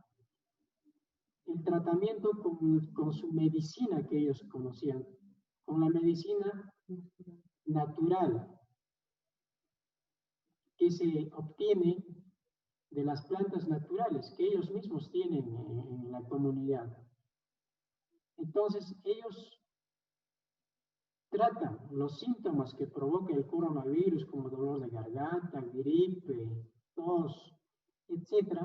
el tratamiento con su medicina que ellos conocían, con la medicina natural que se obtiene de las plantas naturales que ellos mismos tienen en la comunidad. Entonces, ellos tratan los síntomas que provoca el coronavirus, como dolor de garganta, gripe, tos, etc.,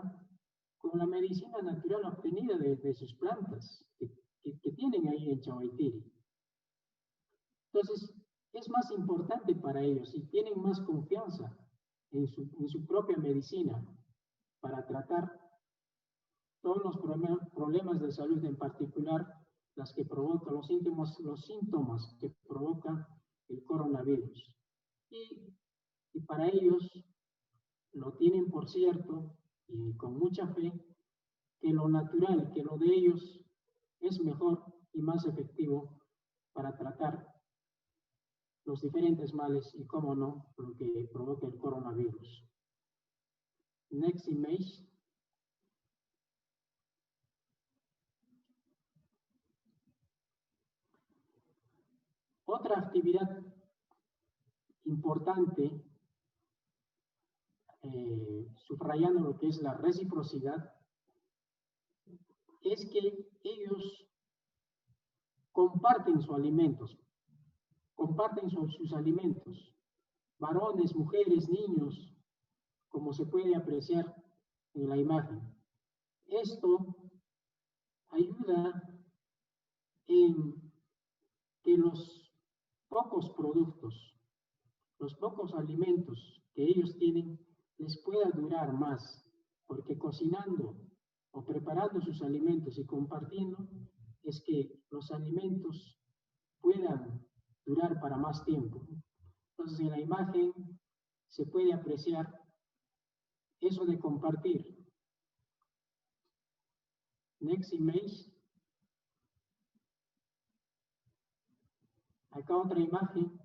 con la medicina natural obtenida de sus plantas que tienen ahí en Chawaitiri. Entonces, es más importante para ellos y tienen más confianza en su propia medicina para tratar todos los problemas de salud, en particular las que provocan los síntomas que provoca el coronavirus. Y para ellos lo tienen por cierto y con mucha fe que lo natural, que lo de ellos es mejor y más efectivo para tratar los diferentes males y, cómo no, lo que provoca el coronavirus. Next image. Otra actividad importante, subrayando lo que es la reciprocidad, es que ellos comparten sus alimentos, varones, mujeres, niños, como se puede apreciar en la imagen. Esto ayuda en que los pocos productos, los pocos alimentos que ellos tienen les pueda durar más, porque cocinando o preparando sus alimentos y compartiendo es que los alimentos puedan durar para más tiempo. Entonces en la imagen se puede apreciar eso de compartir. Next image. Acá otra imagen.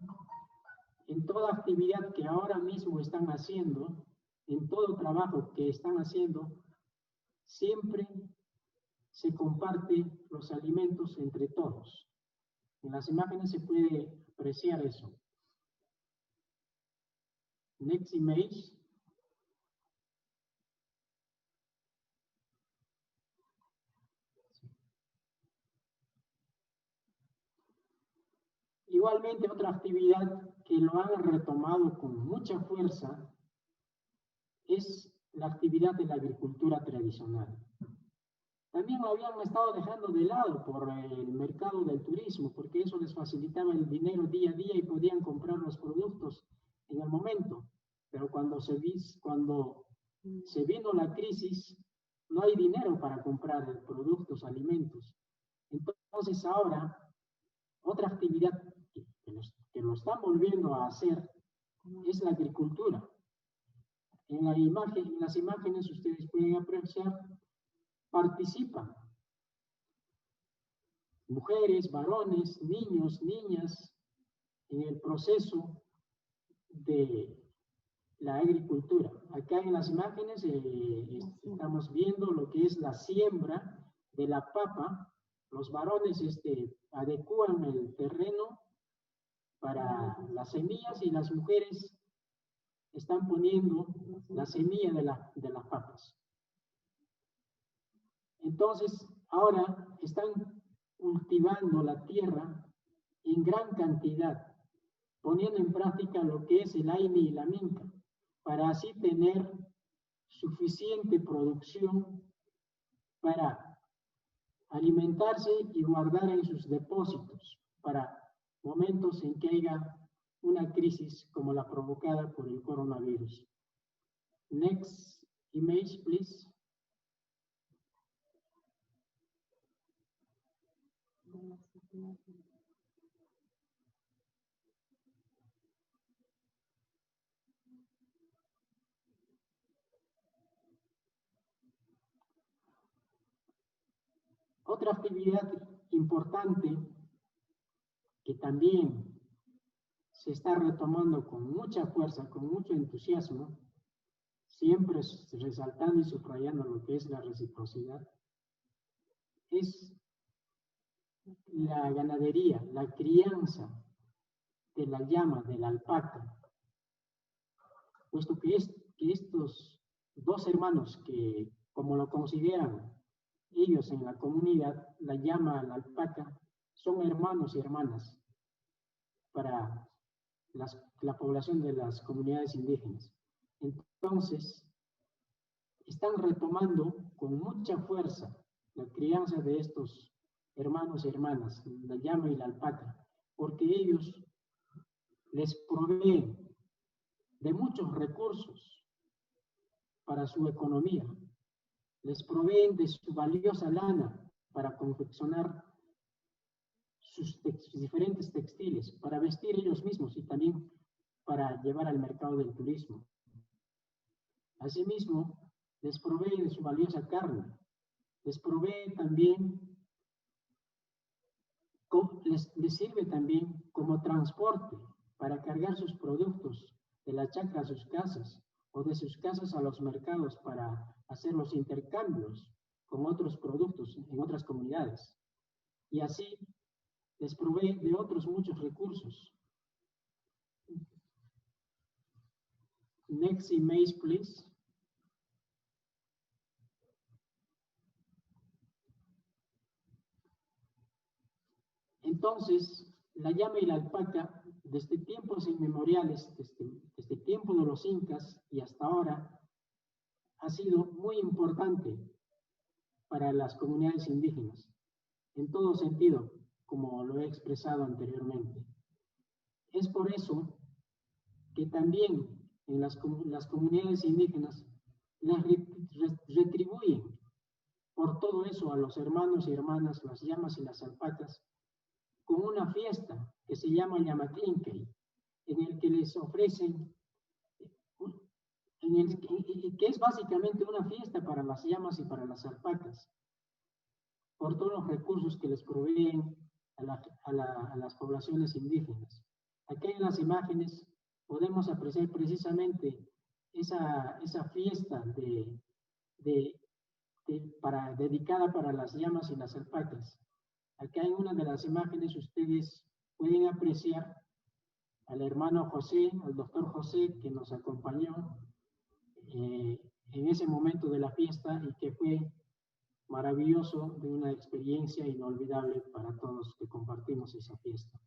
En toda actividad que ahora mismo están haciendo, en todo trabajo que están haciendo, siempre se comparte los alimentos entre todos. En las imágenes se puede apreciar eso. Next image. Igualmente, otra actividad que lo han retomado con mucha fuerza es la actividad de la agricultura tradicional. También lo habían estado dejando de lado por el mercado del turismo, porque eso les facilitaba el dinero día a día y podían comprar los productos en el momento. Pero cuando se vino la crisis, no hay dinero para comprar productos, alimentos. Entonces ahora, otra actividad que lo están volviendo a hacer es la agricultura. En las imágenes ustedes pueden apreciar, participan mujeres, varones, niños, niñas en el proceso de la agricultura. Acá en las imágenes estamos viendo lo que es la siembra de la papa. Los varones adecúan el terreno para las semillas y las mujeres están poniendo la semilla de las papas. Entonces, ahora están cultivando la tierra en gran cantidad, poniendo en práctica lo que es el aine y la minca, para así tener suficiente producción para alimentarse y guardar en sus depósitos para momentos en que haya una crisis como la provocada por el coronavirus. Next image, please. Otra actividad importante que también se está retomando con mucha fuerza, con mucho entusiasmo, siempre resaltando y subrayando lo que es la reciprocidad, es la ganadería, la crianza de la llama, de la alpaca, puesto que estos dos hermanos que, como lo consideran ellos en la comunidad, la llama, la alpaca, son hermanos y hermanas. para la población de las comunidades indígenas. Entonces, están retomando con mucha fuerza la crianza de estos hermanos y hermanas, la llama y la alpaca, porque ellos les proveen de muchos recursos para su economía, les proveen de su valiosa lana para confeccionar sus diferentes textiles, para vestir ellos mismos y también para llevar al mercado del turismo. Asimismo, les provee de su valiosa carne, les provee también, les sirve también como transporte para cargar sus productos de la chacra a sus casas o de sus casas a los mercados para hacer los intercambios con otros productos en otras comunidades. Y así les provee de otros muchos recursos. Next image, please. Entonces, la llama y la alpaca, desde tiempos inmemoriales, desde el tiempo de los incas y hasta ahora, ha sido muy importante para las comunidades indígenas, en todo sentido, como lo he expresado anteriormente. Es por eso que también en las comunidades indígenas les retribuyen por todo eso a los hermanos y hermanas, las llamas y las alpacas, con una fiesta que se llama Llamatlinkey, en el que les ofrecen, que es básicamente una fiesta para las llamas y para las alpacas, por todos los recursos que les proveen a las poblaciones indígenas. Aquí en las imágenes podemos apreciar precisamente esa fiesta dedicada para las llamas y las alpacas. Acá en una de las imágenes ustedes pueden apreciar al hermano José, al doctor José, que nos acompañó en ese momento de la fiesta y que fue maravilloso, de una experiencia inolvidable para todos que compartimos esa fiesta.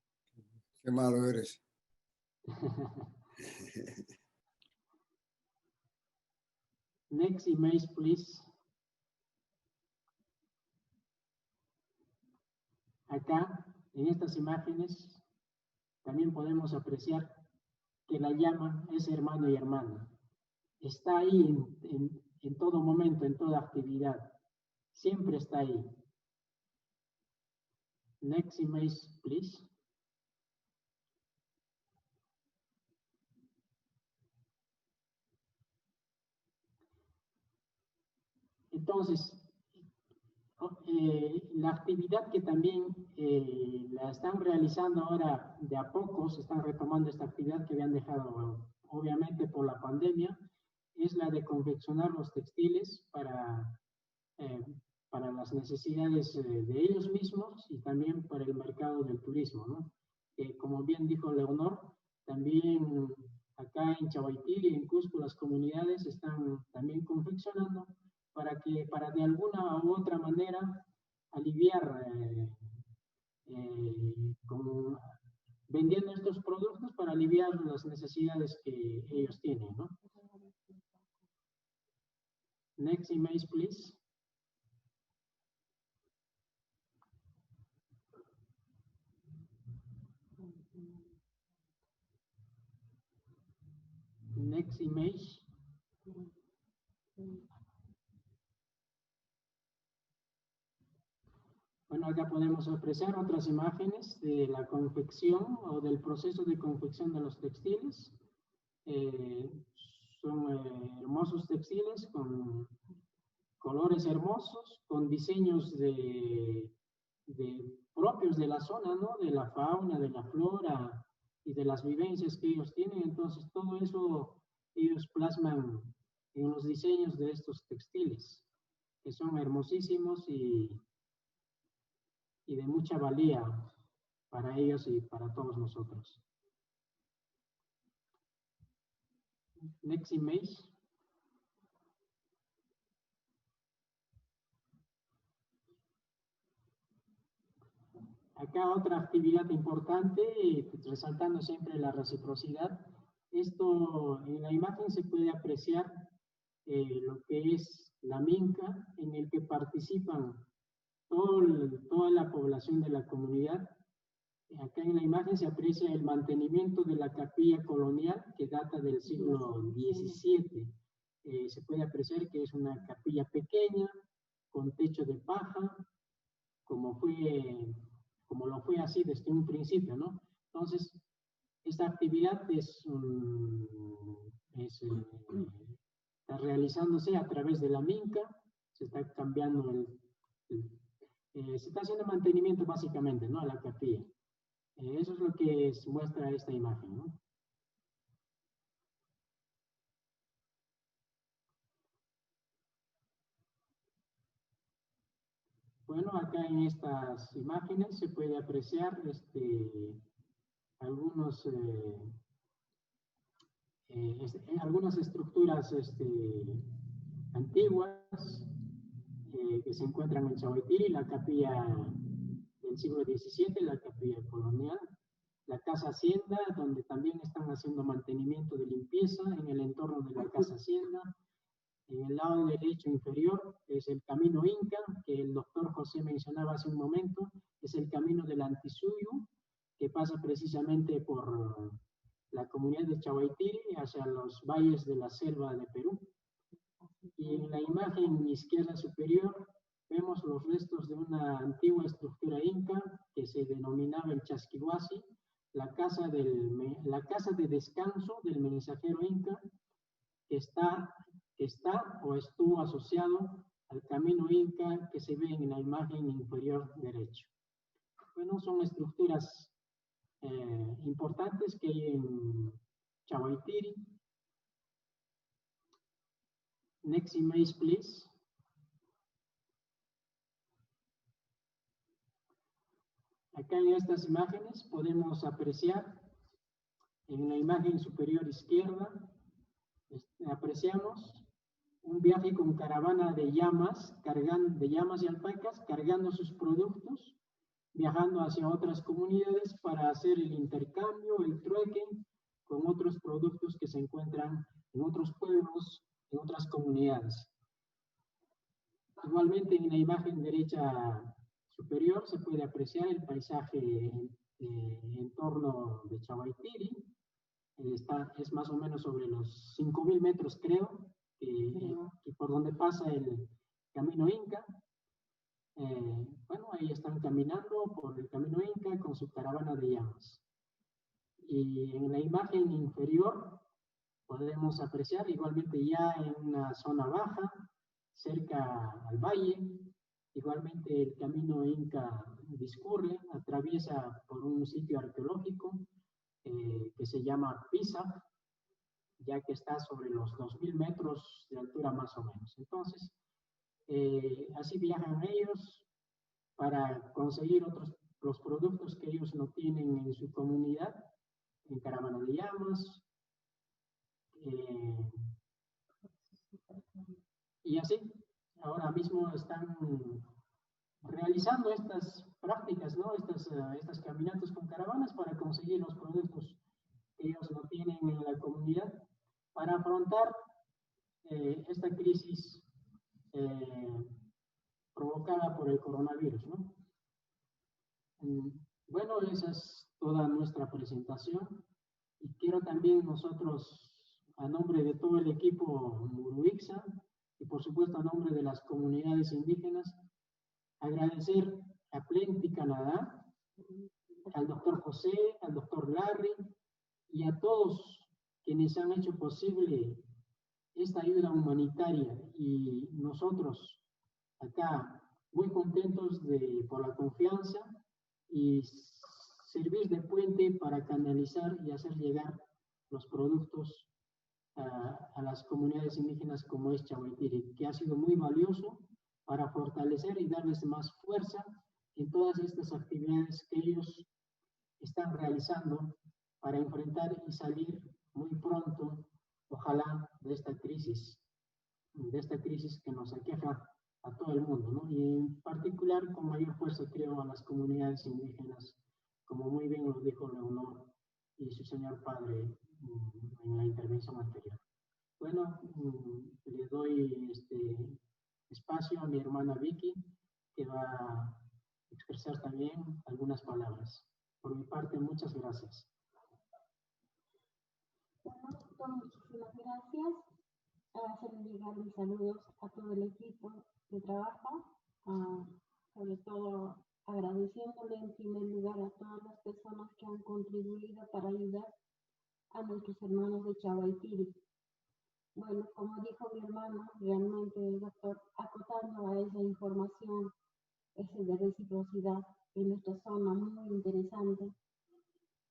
Qué malo eres. Next image, please. Acá, en estas imágenes, también podemos apreciar que la llama es hermano y hermana. Está ahí en todo momento, en toda actividad. Siempre está ahí. Next image, please. Entonces, la actividad que también la están realizando ahora de a poco, se están retomando esta actividad que habían dejado obviamente por la pandemia, es la de confeccionar los textiles para las necesidades de ellos mismos y también para el mercado del turismo, ¿no? Como bien dijo Leonor, también acá en Chaguaitiri, en Cusco, las comunidades están también confeccionando para de alguna u otra manera aliviar, vendiendo estos productos para aliviar las necesidades que ellos tienen, ¿no? Next image, please. Next image. Bueno, acá podemos apreciar otras imágenes de la confección o del proceso de confección de los textiles. Son hermosos textiles con colores hermosos, con diseños propios de la zona, ¿no? De la fauna, de la flora y de las vivencias que ellos tienen. Entonces, todo eso ellos plasman en los diseños de estos textiles, que son hermosísimos y de mucha valía para ellos y para todos nosotros. Next image. Acá otra actividad importante, resaltando siempre la reciprocidad. Esto en la imagen se puede apreciar lo que es la minca, en el que participan toda la población de la comunidad. Acá en la imagen se aprecia el mantenimiento de la capilla colonial que data del siglo XVII. Se puede apreciar que es una capilla pequeña, con techo de paja, como lo fue así desde un principio, ¿no? Entonces, esta actividad está realizándose a través de la minca, se está cambiando se está haciendo mantenimiento básicamente, ¿no? A la capilla. Eso es lo que muestra esta imagen, ¿no? Bueno, acá en estas imágenes se puede apreciar algunas estructuras antiguas que se encuentran en Chahuaytiri, la capilla del siglo XVII, la capilla colonial, la casa hacienda, donde también están haciendo mantenimiento de limpieza en el entorno de la casa hacienda. En el lado derecho inferior es el camino Inca, que el doctor José mencionaba hace un momento, es el camino del Antisuyu, que pasa precisamente por la comunidad de Chahuaytiri hacia los valles de la selva de Perú. Y en la imagen izquierda superior vemos los restos de una antigua estructura inca que se denominaba el Chasquihuasi, la casa de descanso del mensajero inca, que está o estuvo asociado al camino inca que se ve en la imagen inferior derecha. Bueno, son estructuras importantes que hay en Chahuaytiri. Next image, please. Acá en estas imágenes podemos apreciar, en la imagen superior izquierda, apreciamos un viaje con caravana de llamas y alpacas cargando sus productos, viajando hacia otras comunidades para hacer el intercambio, el trueque con otros productos que se encuentran en otros pueblos, en otras comunidades. Igualmente en la imagen derecha superior se puede apreciar el paisaje en torno de Chahuaytiri. Es más o menos sobre los 5.000 metros, creo, y por donde pasa el camino Inca. Bueno, ahí están caminando por el camino Inca con su caravana de llamas. Y en la imagen inferior podemos apreciar igualmente ya en una zona baja, cerca al valle, igualmente el camino Inca discurre, atraviesa por un sitio arqueológico que se llama Pisa, ya que está sobre los 2.000 metros de altura más o menos. Entonces, así viajan ellos para conseguir los productos que ellos no tienen en su comunidad, en caravana de llamas, y así, ahora mismo están realizando estas prácticas, ¿no? Estas caminatas con caravanas para conseguir los productos que ellos no tienen en la comunidad, para afrontar esta crisis provocada por el coronavirus, ¿no? Bueno, esa es toda nuestra presentación, y quiero también nosotros, a nombre de todo el equipo Muruixa, y por supuesto a nombre de las comunidades indígenas, agradecer a Plenty Canadá, al doctor José, al doctor Larry y a todos quienes han hecho posible esta ayuda humanitaria, y nosotros acá muy contentos por la confianza y servir de puente para canalizar y hacer llegar los productos a las comunidades indígenas como es Chahuaytiri, que ha sido muy valioso para fortalecer y darles más fuerza en todas estas actividades que ellos están realizando para enfrentar y salir muy pronto, ojalá, de esta crisis que nos aqueja a todo el mundo, ¿no? Y en particular con mayor fuerza creo a las comunidades indígenas, como muy bien lo dijo Leonor y su señor padre en la intervención anterior. Bueno, le doy espacio a mi hermana Vicky, que va a expresar también algunas palabras. Por mi parte, muchas gracias. Bueno, doctor, muchísimas gracias. Hacer llegar mis saludos a todo el equipo de trabajo, sobre todo agradeciéndole en primer lugar a todas las personas que han contribuido para ayudar a nuestros hermanos de Chaguaytiri. Bueno, como dijo mi hermano, realmente el doctor, acotando a esa información, ese de reciprocidad en nuestra zona, muy interesante.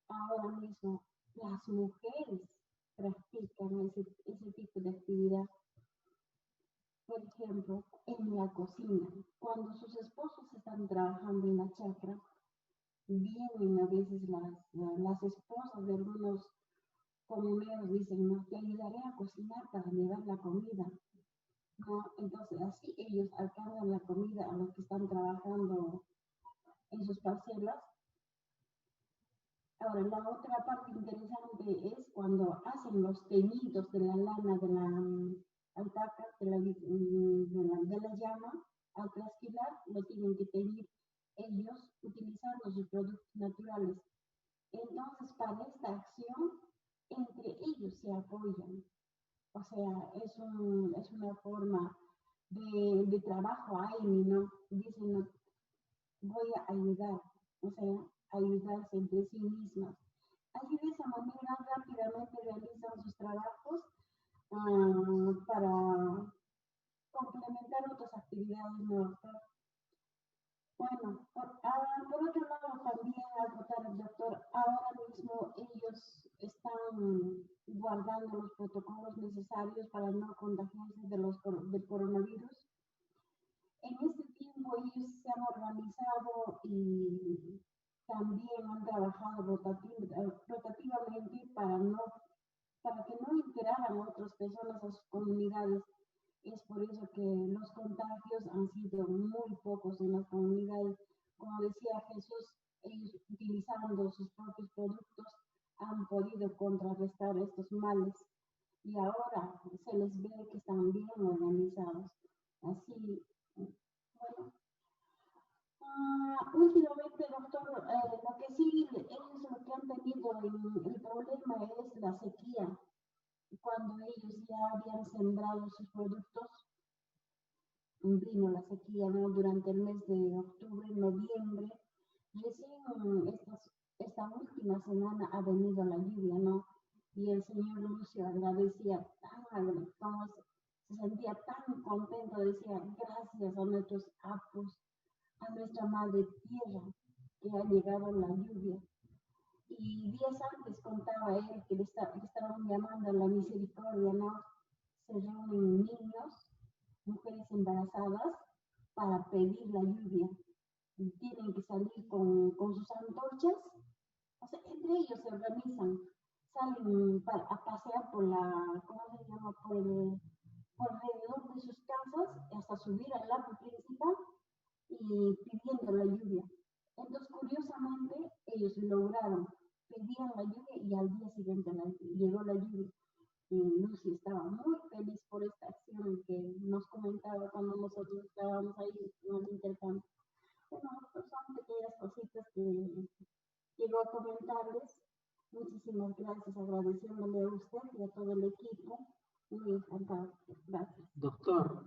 Ahora mismo, las mujeres practican ese tipo de actividad. Por ejemplo, en la cocina, cuando sus esposos están trabajando en la chacra, vienen a veces las esposas de algunos comuneros, dicen, no, te ayudaré a cocinar para llevar la comida. ¿No? Entonces, así ellos alcanzan la comida a los que están trabajando en sus parcelas. Ahora, la otra parte interesante es cuando hacen los teñidos de la lana de la alpaca, de la llama, al trasquilar lo tienen que teñir ellos utilizando sus productos naturales. Entonces, para esta acción, entre ellos se apoyan. O sea, es una forma de trabajo ahí, ¿no? Dicen, no, voy a ayudar, o sea, ayudarse entre sí mismas. Así de esa manera rápidamente realizan sus trabajos para complementar otras actividades nuevas. Bueno, por otro lado también acotar el doctor, ahora mismo ellos están guardando los protocolos necesarios para no contagiarse del coronavirus. En este tiempo ellos se han organizado y también han trabajado rotativamente para que no integraran a otras personas a sus comunidades. Es por eso que los contagios han sido muy pocos en las comunidades. Como decía Jesús, ellos utilizando sus propios productos han podido contrarrestar estos males y ahora se les ve que están bien organizados. Así, bueno. Últimamente, doctor, lo que sí, ellos lo que han tenido, el problema es la sequía. Cuando ellos ya habían sembrado sus productos, vino la sequía, ¿no? Durante el mes de octubre, noviembre, recién esta última semana ha venido la lluvia, ¿no? Y el señor Lucio agradecía como se sentía tan contento, decía, gracias a nuestros apus, a nuestra madre tierra, que ha llegado la lluvia. Y días antes contaba él que estaban llamando a la misericordia, ¿no? Se reúnen niños, mujeres embarazadas, para pedir la lluvia. Y tienen que salir con sus antorchas. O sea, entre ellos se organizan. Salen a pasear por ¿cómo se llama? Por alrededor de sus casas, hasta subir al lago principal y pidiendo la lluvia. Entonces, curiosamente, ellos lograron, pedían la lluvia y al día siguiente llegó la lluvia. Y Lucy estaba muy feliz por esta acción que nos comentaba cuando nosotros estábamos ahí en el intercambio. Bueno, son pequeñas cositas que quiero comentarles. Muchísimas gracias, agradeciéndole a usted y a todo el equipo. Muy encantado. Gracias. Doctor,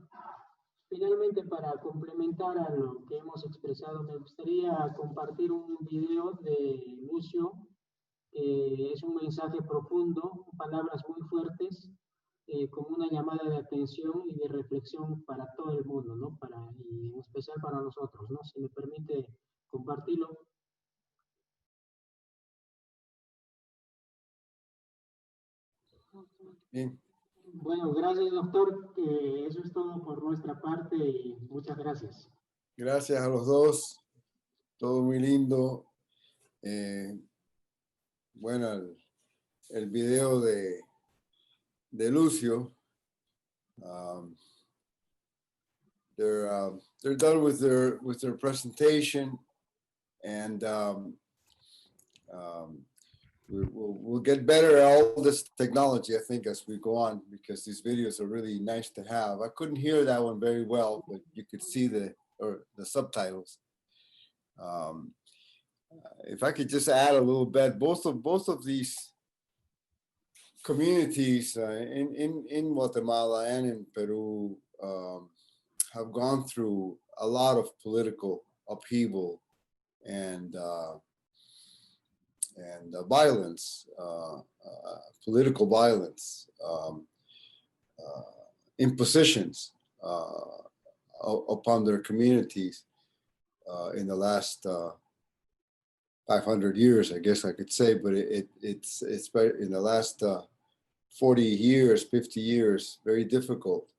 finalmente para complementar a lo que hemos expresado, me gustaría compartir un video de Lucio, que es un mensaje profundo, palabras muy fuertes, como una llamada de atención y de reflexión para todo el mundo, ¿no? Y en especial para nosotros, ¿no? Si me permite compartirlo. Bien. Bueno, gracias, doctor. Eso es todo por nuestra parte y muchas gracias. Gracias a los dos. Todo muy lindo. Bueno, el video de Lucio they're done with their presentation, and we'll get better at all this technology, I think, as we go on, because these videos are really nice to have. I couldn't hear that one very well, but you could see the subtitles. If I could just add a little bit, both of these communities in Guatemala and in Peru have gone through a lot of political upheaval and violence, political violence, impositions upon their communities in the last 500 years, I guess I could say, but it's in the last 40 years, 50 years, very difficult.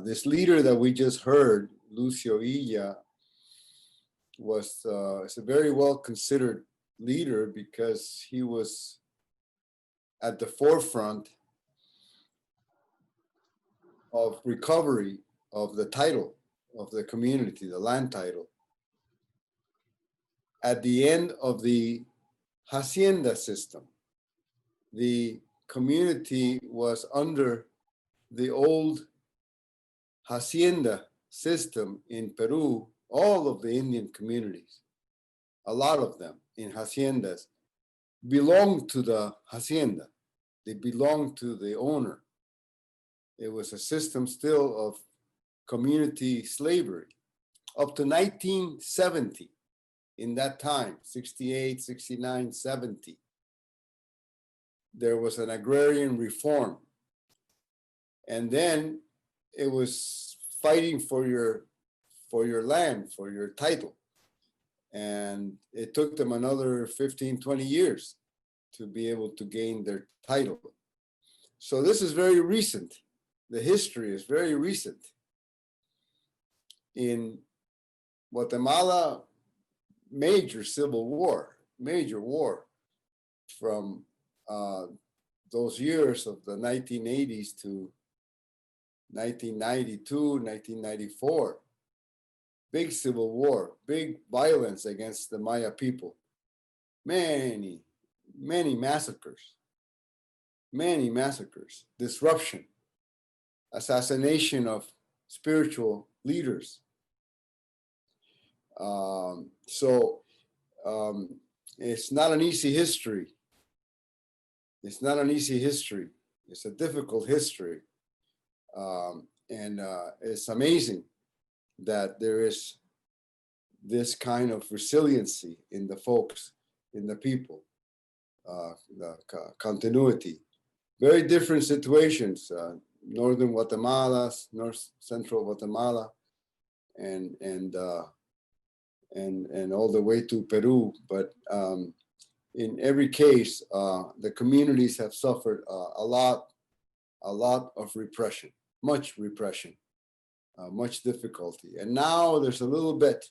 This leader that we just heard, Lucio Illa, is a very well considered leader because he was at the forefront of recovery of the title of the community, the land title, at the end of the hacienda system. The community was under the old hacienda system in Peru. All of the Indian communities, a lot of them in haciendas, belonged to the hacienda. They belonged to the owner. It was a system still of community slavery up to 1970. In that time, 68, 69, 70, there was an agrarian reform. And then it was fighting for your land, for your title. And it took them another 15, 20 years to be able to gain their title. So this is very recent. The history is very recent. In Guatemala, major civil war, major war from those years of the 1980s to 1992, 1994. Big civil war, big violence against the Maya people. Many massacres, disruption, assassination of spiritual leaders. It's not an easy history. It's not an easy history. It's a difficult history. And it's amazing that there is this kind of resiliency in the folks, in the people, the continuity. Very different situations, northern Guatemala, north central Guatemala, and all the way to Peru. But in every case, the communities have suffered a lot of repression, much repression, much difficulty. And now there's a little bit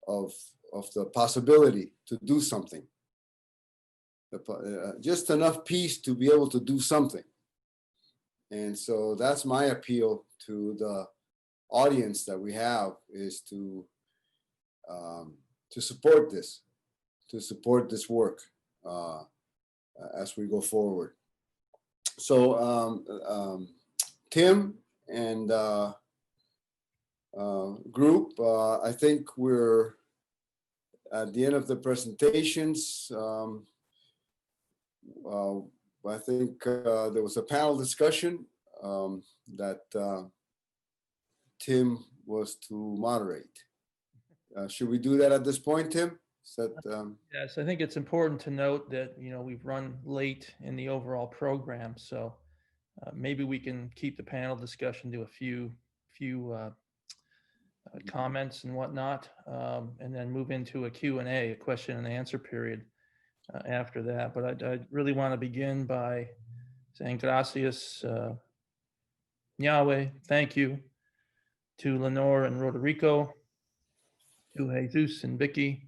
of the possibility to do something. Just enough peace to be able to do something. And so that's my appeal to the audience that we have, is to support this, work as we go forward. So Tim and group, I think we're at the end of the presentations. I think there was a panel discussion that Tim was to moderate. Should we do that at this point, Tim? Is that, Yes, I think it's important to note that, we've run late in the overall program, so maybe we can keep the panel discussion to a few comments and whatnot, and then move into a Q&A, a question and answer period after that. But I really want to begin by saying gracias, Yahweh, thank you, to Lenore and Roderico, to Jesus and Vicky,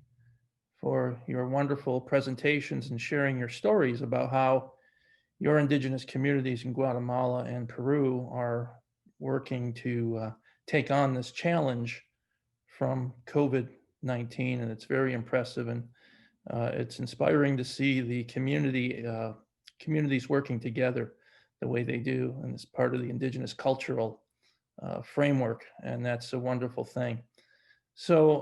for your wonderful presentations and sharing your stories about how your indigenous communities in Guatemala and Peru are working to take on this challenge from COVID-19, and it's very impressive, and it's inspiring to see the communities working together the way they do, and it's part of the Indigenous cultural framework, and that's a wonderful thing. So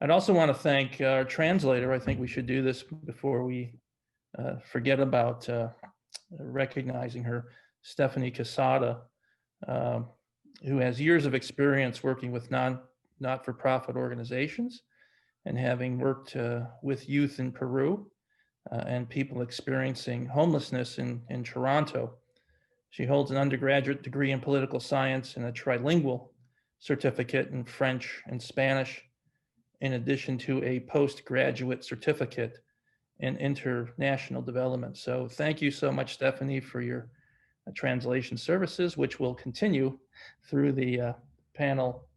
I'd also want to thank our translator. I think we should do this before we forget about recognizing her, Stephanie Casada, who has years of experience working with not-for-profit organizations and having worked with youth in Peru and people experiencing homelessness in Toronto. She holds an undergraduate degree in political science and a trilingual certificate in French and Spanish, in addition to a postgraduate certificate in international development. So thank you so much, Stephanie, for your translation services, which will continue through the panel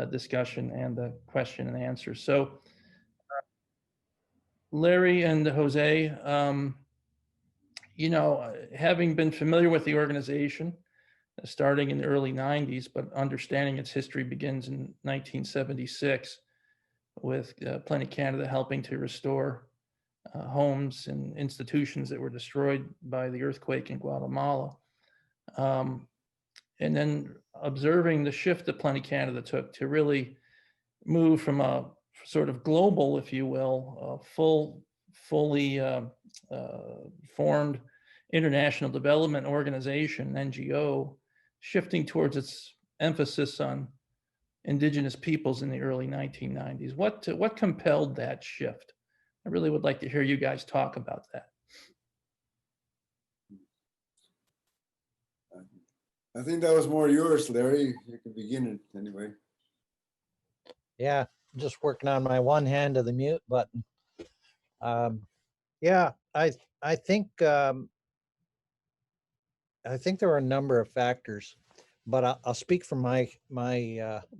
discussion and the question and answer. So Larry and Jose, having been familiar with the organization starting in the early 90s, but understanding its history begins in 1976 with Plenty Canada helping to restore homes and institutions that were destroyed by the earthquake in Guatemala. And then observing the shift that Plenty Canada took to really move from a sort of global, if you will, fully formed international development organization, NGO, shifting towards its emphasis on Indigenous peoples in the early 1990s. What compelled that shift? I really would like to hear you guys talk about that. I think that was more yours, Larry. You can begin it anyway. Yeah, just working on my one hand of the mute button. Yeah, I think there are a number of factors, but I'll speak from my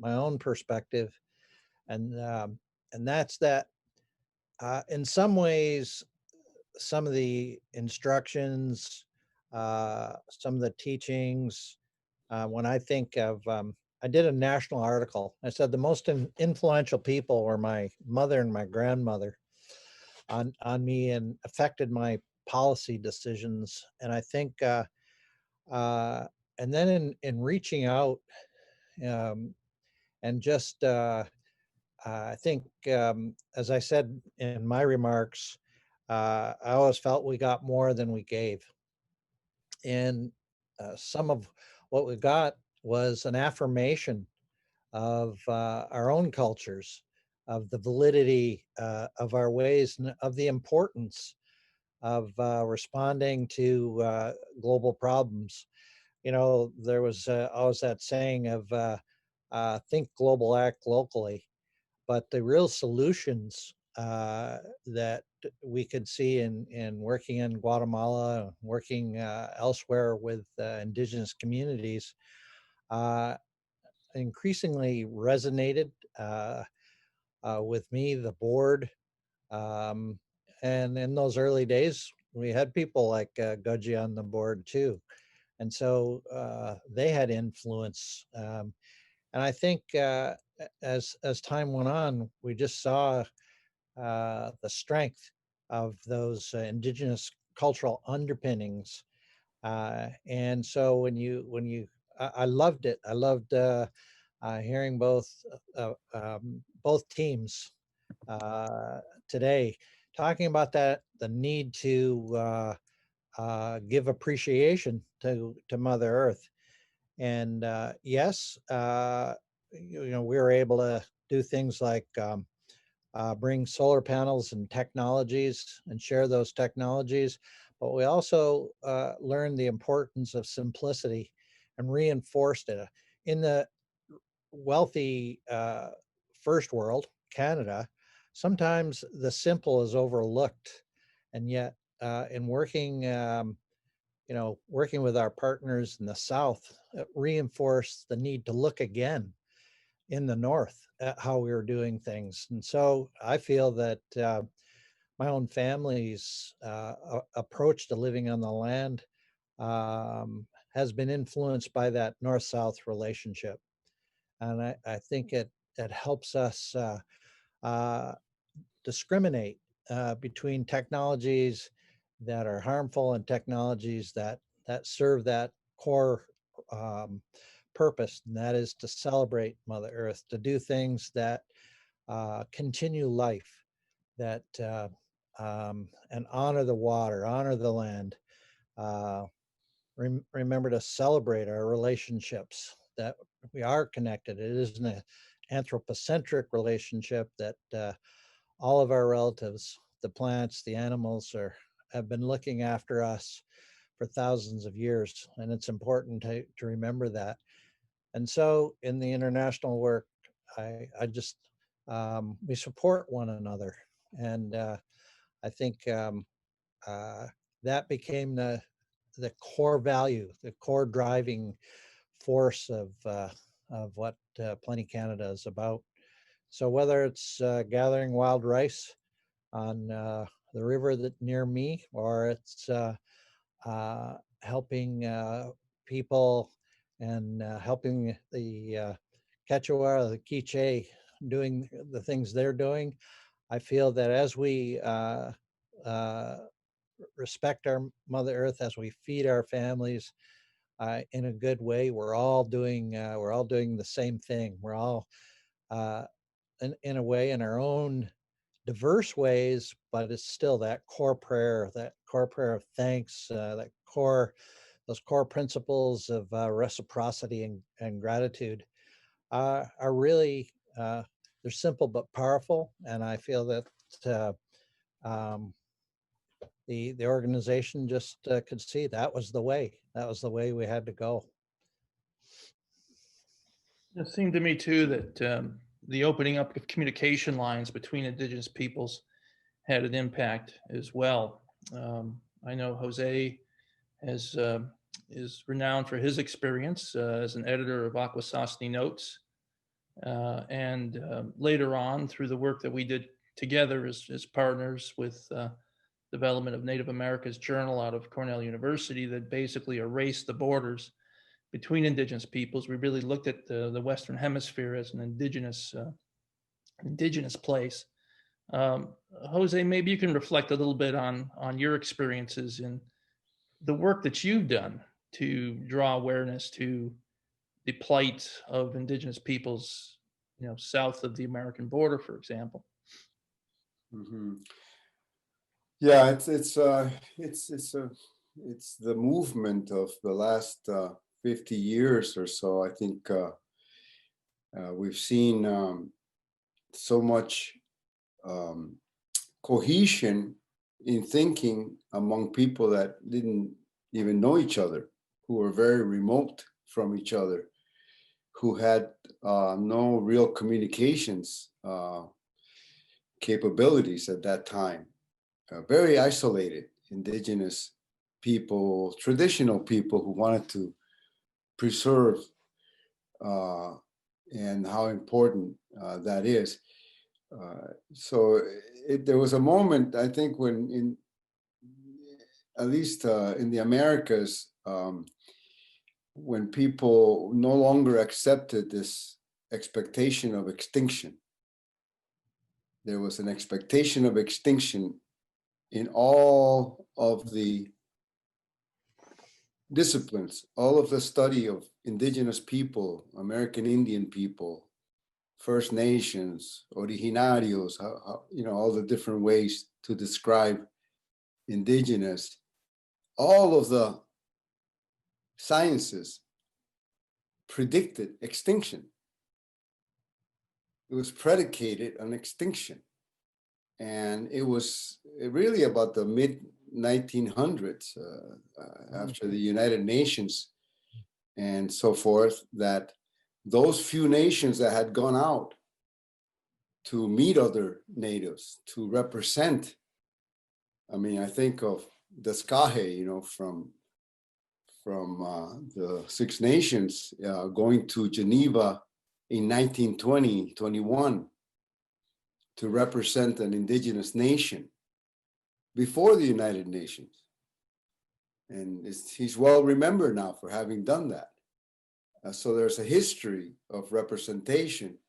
own perspective, and that's that. In some ways, some of the instructions, some of the teachings, when I think of, I did a national article. I said the most influential people were my mother and my grandmother on me and affected my policy decisions. And I think, and then in reaching out, and just, I think, as I said in my remarks, I always felt we got more than we gave. And some of what we got was an affirmation of our own cultures, of the validity of our ways, and of the importance of responding to global problems. You know, there was always that saying of think global, act locally. But the real solutions that we could see in working in Guatemala, working elsewhere with indigenous communities, increasingly resonated with me, the board. And in those early days, we had people like Gudji on the board too. And so they had influence. And I think as time went on, we just saw the strength of those indigenous cultural underpinnings. And so I loved it. I loved hearing both teams today talking about that, the need to give appreciation to Mother Earth. And yes, we were able to do things like bring solar panels and technologies and share those technologies. But we also learned the importance of simplicity and reinforced it. In the wealthy first world, Canada, sometimes the simple is overlooked. And yet in working, working with our partners in the South, it reinforced the need to look again in the North at how we were doing things. And so I feel that my own family's approach to living on the land has been influenced by that North-South relationship. And I think it helps us discriminate between technologies that are harmful and technologies that serve that core purpose, and that is to celebrate Mother Earth, to do things that continue life, that and honor the water, honor the land. Remember to celebrate our relationships, that we are connected. It isn't an anthropocentric relationship, that all of our relatives, the plants, the animals, have been looking after us for thousands of years. And it's important to remember that. And so in the international work, I just, we support one another. And I think that became the core value, the core driving force of what Plenty Canada is about. So whether it's gathering wild rice on the river that near me, or it's helping people and helping the Quechua, the Quiche, doing the things they're doing, I feel that as we respect our Mother Earth, as we feed our families in a good way, we're all doing the same thing. We're all in a way, in our own diverse ways, but it's still that core prayer of thanks, those core principles of reciprocity and gratitude are really they're simple but powerful. And I feel that the organization just could see that was the way we had to go. It seemed to me too that the opening up of communication lines between Indigenous peoples had an impact as well. I know Jose has is renowned for his experience as an editor of Akwesasne Notes, and later on through the work that we did together as partners with development of Native America's Journal out of Cornell University that basically erased the borders between Indigenous peoples. We really looked at the Western Hemisphere as an indigenous place. Jose, maybe you can reflect a little bit on your experiences in the work that you've done to draw awareness to the plight of Indigenous peoples, south of the American border, for example. Mm-hmm. Yeah, it's the movement of the last 50 years or so. I think we've seen so much cohesion in thinking among people that didn't even know each other, who were very remote from each other, who had no real communications capabilities at that time. Very isolated Indigenous people, traditional people who wanted to preserve and how important that is. So there was a moment, I think, when at least in the Americas, when people no longer accepted this expectation of extinction. There was an expectation of extinction in all of the disciplines, all of the study of Indigenous people, American Indian people, First Nations, originarios, all the different ways to describe Indigenous. All of the sciences predicted extinction. It was predicated on extinction. And it was really about the mid-1900s, after the United Nations and so forth, that those few nations that had gone out to meet other natives, to represent, I think of Descahe, from the Six Nations, going to Geneva in 1920-21 to represent an Indigenous nation before the United Nations. And he's well remembered now for having done that. So there's a history of representation.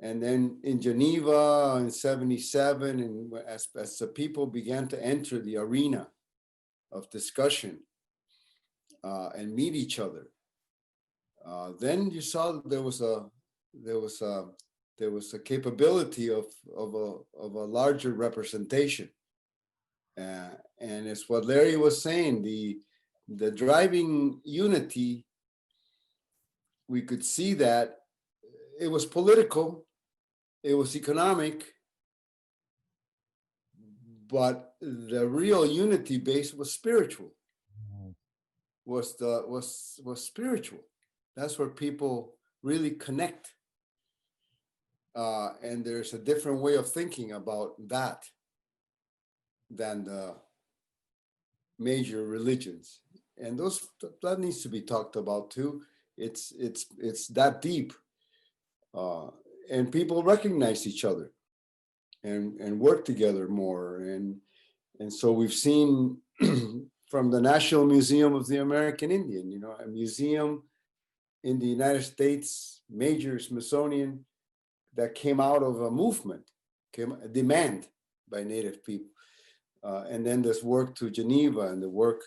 And then in Geneva in 77, and as the people began to enter the arena of discussion and meet each other, then you saw that there was a capability of a larger representation. And it's what Larry was saying, the driving unity, we could see that it was political, it was economic, but the real unity base was spiritual, was spiritual. That's where people really connect. And there's a different way of thinking about that than the major religions. And that needs to be talked about too. It's that deep. And people recognize each other and work together more. And so we've seen from the National Museum of the American Indian, you know, a museum in the United States, major Smithsonian, that came out of a movement, a demand by Native people. And then this work to Geneva and the work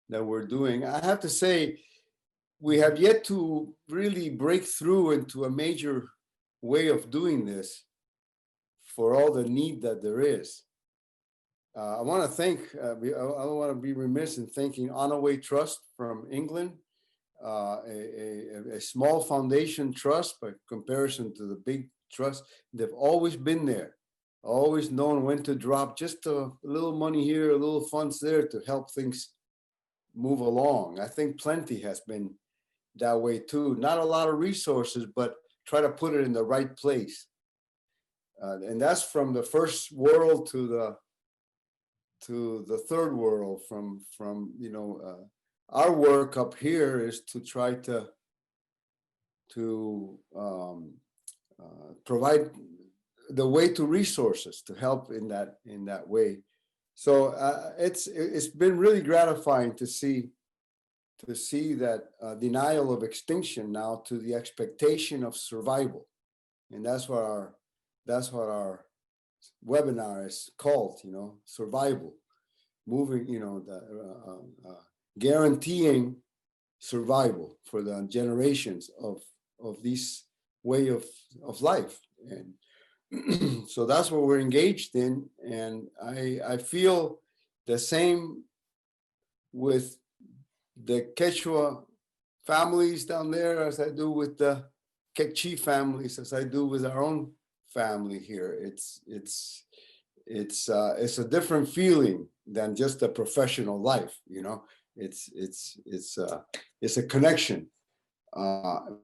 that we're doing. I have to say, we have yet to really break through into a major way of doing this for all the need that there is. I want to thank, I don't want to be remiss in thanking Onaway Trust from England, a small foundation trust by comparison to the big trust. They've always been there, always known when to drop just a little money here, a little funds there to help things move along. I think Plenty has been that way too. Not a lot of resources, but try to put it in the right place. And that's from the first world to the third world. From you know, our work up here is to try to provide the way to resources to help in that way. So it's been really gratifying to see that denial of extinction now to the expectation of survival, and that's what our webinar is called. You know, survival, moving. You know, guaranteeing survival for the generations of this way of life, and so that's what we're engaged in. And I feel the same with the Quechua families down there as I do with the Quechua families, as I do with our own family here. It's a different feeling than just a professional life, you know. It's a connection.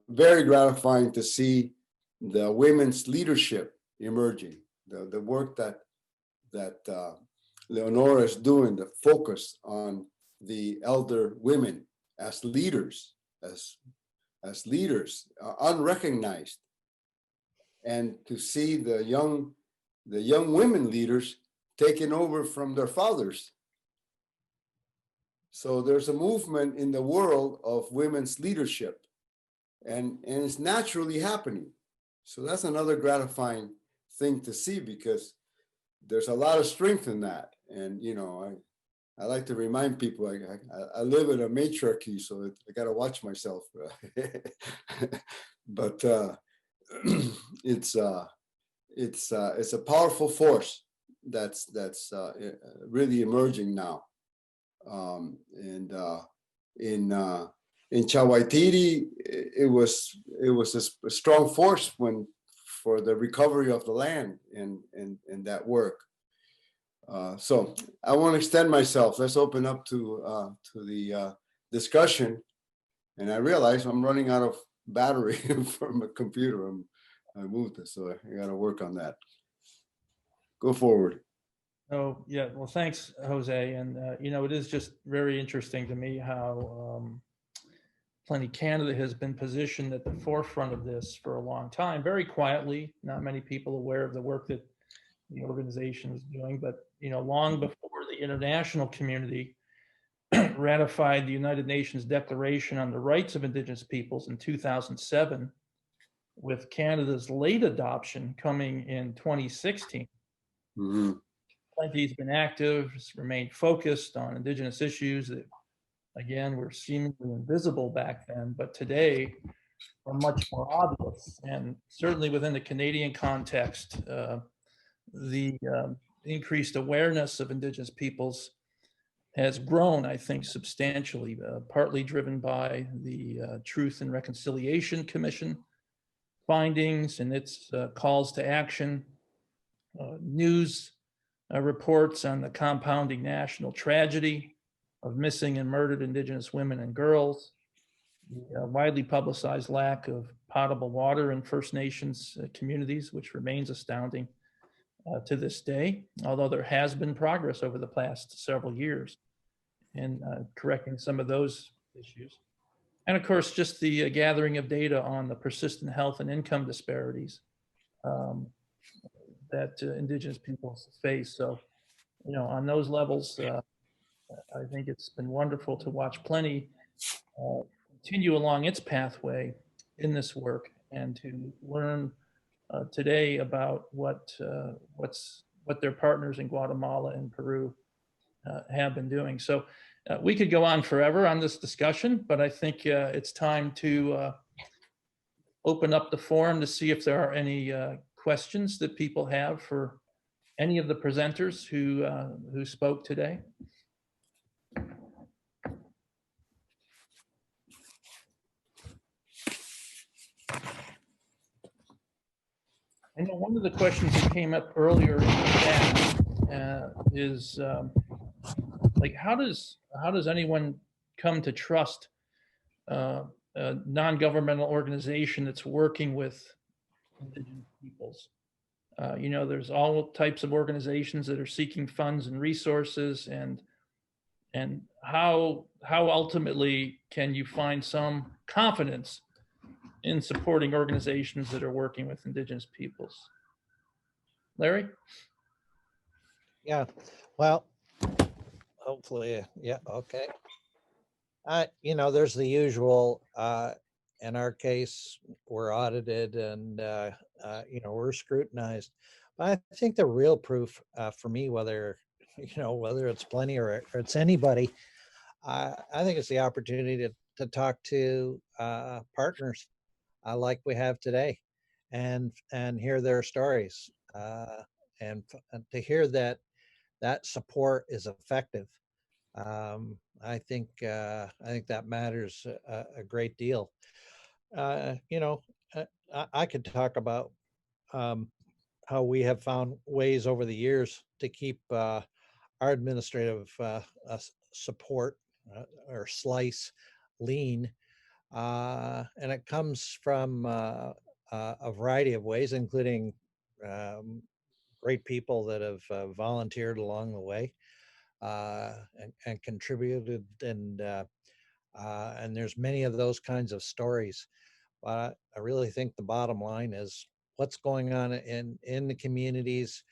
Very gratifying to see the women's leadership emerging, the work that Leonora is doing, the focus on the elder women as leaders, as leaders, unrecognized, and to see the young women leaders taking over from their fathers. So there's a movement in the world of women's leadership, and it's naturally happening. So that's another gratifying thing to see, because there's a lot of strength in that. And you know, I like to remind people I live in a matriarchy, so I got to watch myself. But it's a powerful force that's really emerging now. And in Chawaitiri, it was a strong force for the recovery of the land and that work. So I won't extend myself. Let's open up to the discussion. And I realize I'm running out of battery from a computer. I moved it, so I got to work on that. Go forward. Oh, yeah. Well, thanks, Jose. And, you know, it is just very interesting to me how Plenty Canada has been positioned at the forefront of this for a long time, very quietly. Not many people aware of the work that the organization is doing, but, you know, long before the international community ratified the United Nations Declaration on the Rights of Indigenous Peoples in 2007, with Canada's late adoption coming in 2016. Mhm. Plenty's been active, has remained focused on Indigenous issues that, again, were seemingly invisible back then, but today are much more obvious. And certainly within the Canadian context, the increased awareness of Indigenous peoples has grown, I think, substantially, partly driven by the Truth and Reconciliation Commission findings and its calls to action, news reports on the compounding national tragedy of missing and murdered Indigenous women and girls, the widely publicized lack of potable water in First Nations communities, which remains astounding to this day, although there has been progress over the past several years in correcting some of those issues. And of course, just the gathering of data on the persistent health and income disparities that Indigenous peoples face. So, you know, on those levels, I think it's been wonderful to watch Plenty continue along its pathway in this work and to learn today about what their partners in Guatemala and Peru have been doing. So we could go on forever on this discussion, but I think it's time to open up the forum to see if there are any questions that people have for any of the presenters who spoke today. I know one of the questions that came up earlier in the chat is like, how does anyone come to trust a non-governmental organization that's working with Indigenous peoples? You know, there's all types of organizations that are seeking funds and resources, and how ultimately can you find some confidence in supporting organizations that are working with Indigenous peoples? Larry? Yeah, well, hopefully, yeah, okay. You know, there's the usual, in our case, we're audited and, you know, we're scrutinized. But I think the real proof for me, whether, you know, whether it's Plenty or it's anybody, I think it's the opportunity to talk to partners like we have today and hear their stories and to hear that support is effective. I think that matters a great deal. You know, I could talk about how we have found ways over the years to keep our administrative support or slice lean, and it comes from a variety of ways, including great people that have volunteered along the way and contributed, and there's many of those kinds of stories. But I really think the bottom line is what's going on in the communities,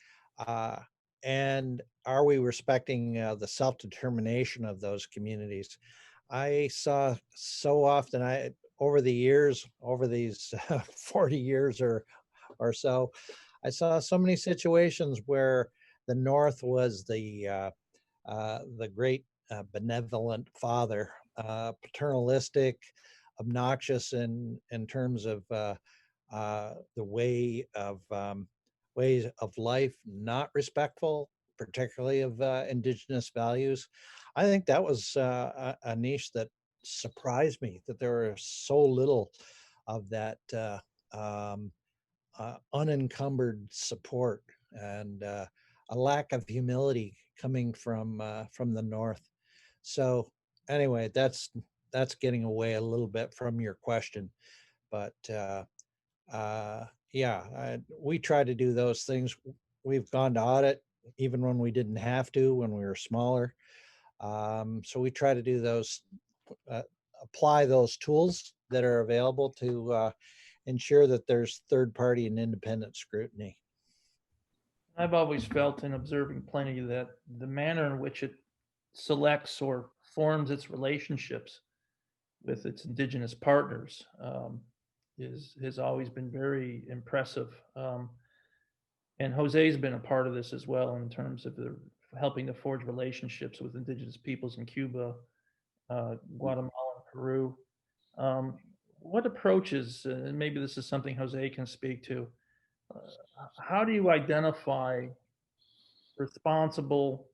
and are we respecting the self-determination of those communities? I saw so often, over the years, over these 40 years or so, I saw so many situations where the North was the great benevolent father, paternalistic, obnoxious in terms of the ways of life, not respectful, particularly of Indigenous values. I think that was a niche that surprised me, that there were so little of that unencumbered support and a lack of humility coming from the North. So anyway, that's getting away a little bit from your question, but yeah, we try to do those things. We've gone to audit even when we didn't have to, when we were smaller. So we try to do those, apply those tools that are available to ensure that there's third party and independent scrutiny. I've always felt in observing Plenty that the manner in which it selects or forms its relationships with its indigenous partners has always been very impressive. And Jose's been a part of this as well in terms of helping to forge relationships with indigenous peoples in Cuba, Guatemala, and Peru. What approaches, and maybe this is something Jose can speak to, how do you identify responsible,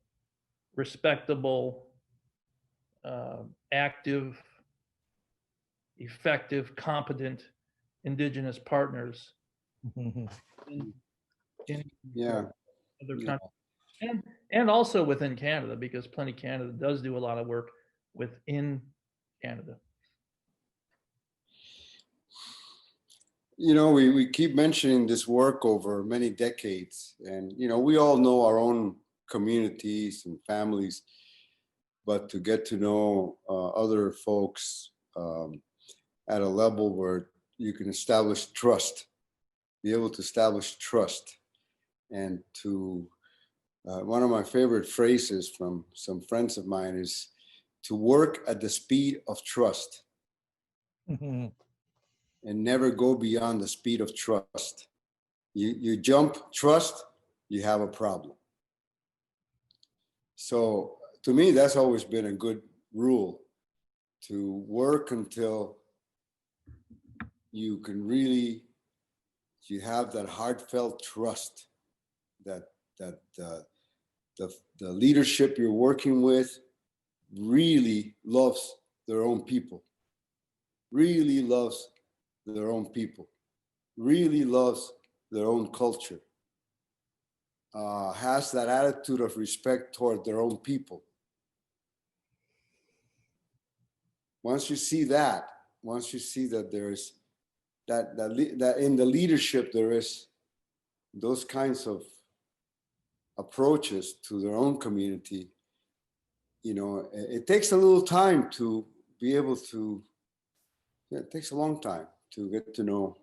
respectable, active, effective, competent indigenous partners in Yeah. other Yeah. countries, and also within Canada, because Plenty Canada does do a lot of work within Canada. You know, we keep mentioning this work over many decades, and you know, we all know our own communities and families, but to get to know other folks at a level where you can establish trust, be able to establish trust, and to one of my favorite phrases from some friends of mine is to work at the speed of trust and never go beyond the speed of trust. You jump trust, you have a problem. So to me, that's always been a good rule, to work until you can really, you have that heartfelt trust that the leadership you're working with really loves their own people, really loves their own people, really loves their own culture, has that attitude of respect toward their own people. Once you see that, once you see that there is that in the leadership there is those kinds of approaches to their own community, you know, it takes a little time to be able to, yeah, it takes a long time to get to know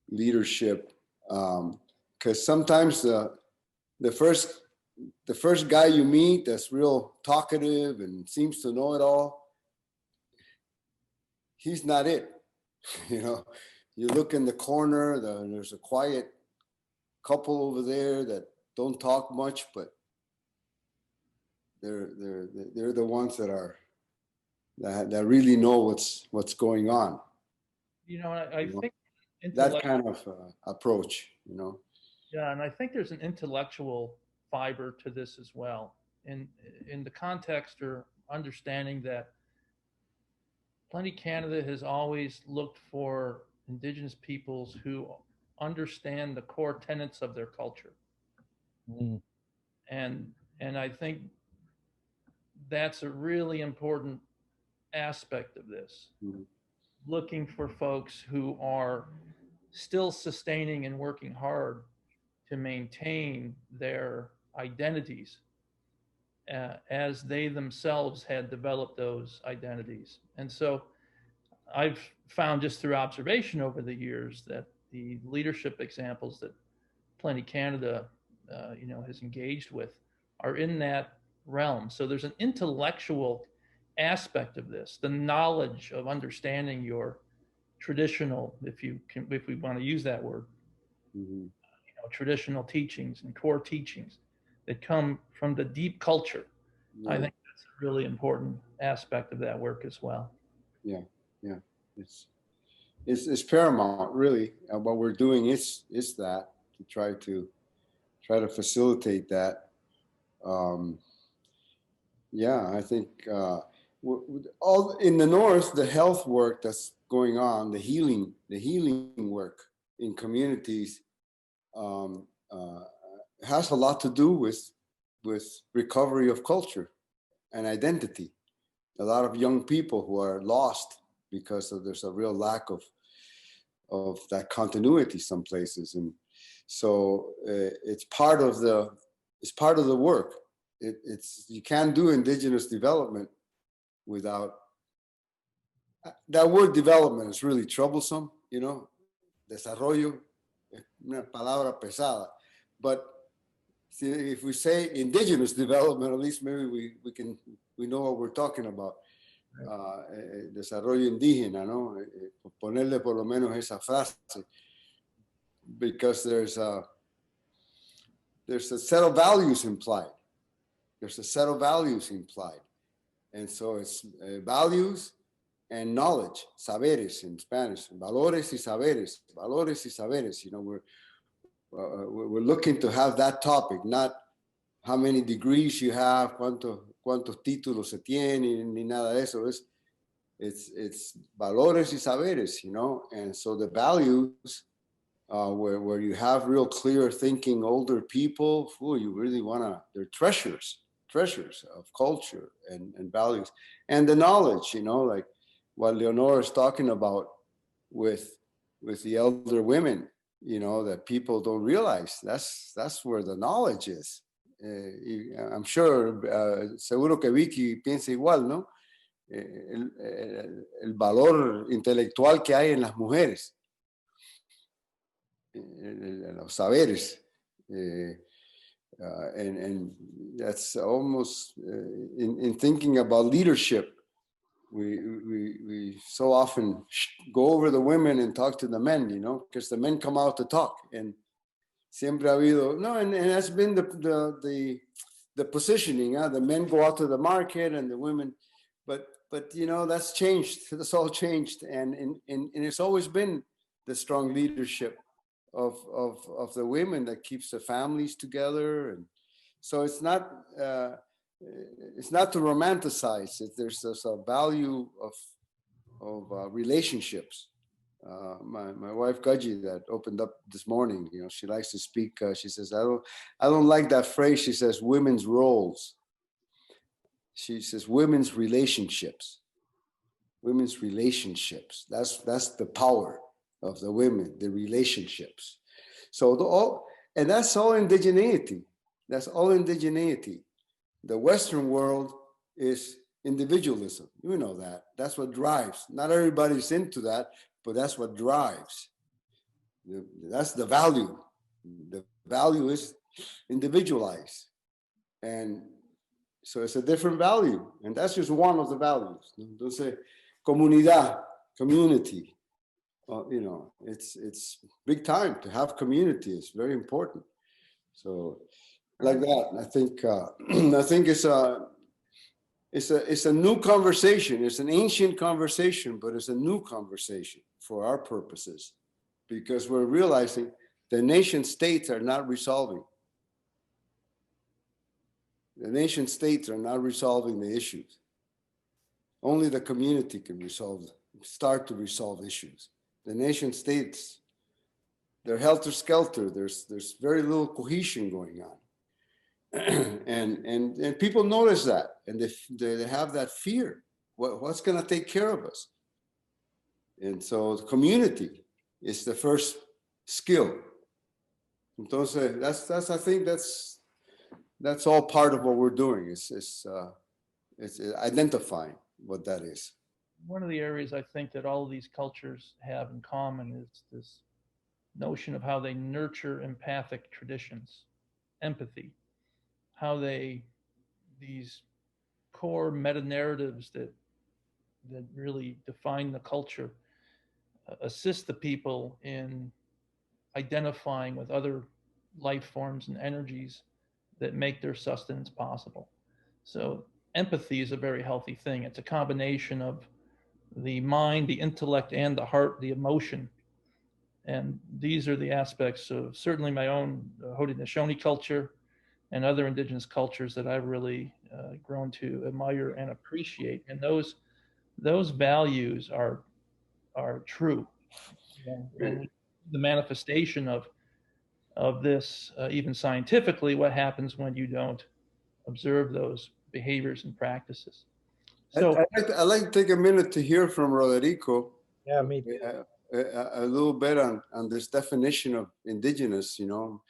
leadership, because sometimes the first guy you meet that's real talkative and seems to know it all, he's not it. You know, you look in the corner, there's a quiet couple over there that don't talk much, but they're the ones that really know what's going on. You know, I You know, think that kind of approach, you know. yeah, and I think there's an intellectual fiber to this as well, in the context or understanding that Plenty Canada has always looked for indigenous peoples who understand the core tenets of their culture. Mm. And I think that's a really important aspect of this. Mhm. Looking for folks who are still sustaining and working hard to maintain their identities as they themselves had developed those identities. And so I've found just through observation over the years that the leadership examples that Plenty Canada, you know, has engaged with are in that realm. So there's an intellectual aspect of this, the knowledge of understanding your traditional, if we want to use that word, Mm-hmm. you know, traditional teachings and core teachings that come from the deep culture. Yeah. I think that's a really important aspect of that work as well. Yeah, yeah, it's paramount, really. What we're doing is that to try to facilitate that. Yeah, I think all in the north, the health work that's going on, the healing work in communities um, uh, has a lot to do with recovery of culture and identity. A lot of young people who are lost because there's a real lack of that continuity some places, and so it's part of the work. It's you can't do indigenous development without that word. Development is really troublesome, you know. Desarrollo, una palabra pesada, but see, if we say indigenous development, at least maybe we can we know what we're talking about. Desarrollo indígena, ¿no? Ponerle por lo menos esa frase, because there's a set of values implied. There's a set of values implied. And so it's values and knowledge, saberes in Spanish, valores y saberes, valores y saberes. You know, we're looking to have that topic, not how many degrees you have, cuántos títulos se tienen, ni nada de eso. It's valores y saberes, you know. And so the values, where you have real clear thinking older people, you really wanna, they're treasures of culture and values. And the knowledge, you know, like what Leonora is talking about with the elder women, you know, that people don't realize. That's where the knowledge is. I'm sure, seguro que Vicky piensa igual, ¿no? El valor intelectual que hay en las mujeres, los saberes, and that's almost in thinking about leadership. We so often go over the women and talk to the men, you know, because the men come out to talk, and siempre ha habido, no, and that's been the positioning. The men go out to the market and the women, but you know, that's changed. That's all changed, and it's always been the strong leadership of the women that keeps the families together. And so it's not to romanticize it. There's a value of relationships. My wife Gaji, that opened up this morning, you know, she likes to speak. She says, I don't like that phrase. She says women's roles. She says women's relationships. Women's relationships. That's the power of the women, the relationships. So and that's all indigeneity. That's all indigeneity. The Western world is individualism. You know that. That's what drives. Not everybody's into that, but that's what drives. That's the value. The value is individualized. And so it's a different value. And that's just one of the values. Entonces, comunidad, community. You know, it's big time to have community. It's very important. So like that, I think it's a new conversation. It's an ancient conversation, but it's a new conversation for our purposes, because we're realizing the nation states are not resolving. The nation states are not resolving the issues. Only the community can start to resolve issues. The nation states, they're helter-skelter. There's very little cohesion going on. and people notice that, and they have that fear. What's going to take care of us? And so the community is the first skill. Entonces, I think that's all part of what we're doing. It's identifying what that is. One of the areas I think that all of these cultures have in common is this notion of how they nurture empathic traditions, empathy, how these core meta narratives that really define the culture assist the people in identifying with other life forms and energies that make their sustenance possible. So empathy is a very healthy thing. It's a combination of the mind, the intellect, and the heart, the emotion. And these are the aspects of certainly my own Haudenosaunee culture and other indigenous cultures that I've really grown to admire and appreciate. And those values are true. And the manifestation of this, even scientifically, what happens when you don't observe those behaviors and practices. So I'd like to take a minute to hear from Roderico. Yeah, me too. A little bit on this definition of indigenous, you know.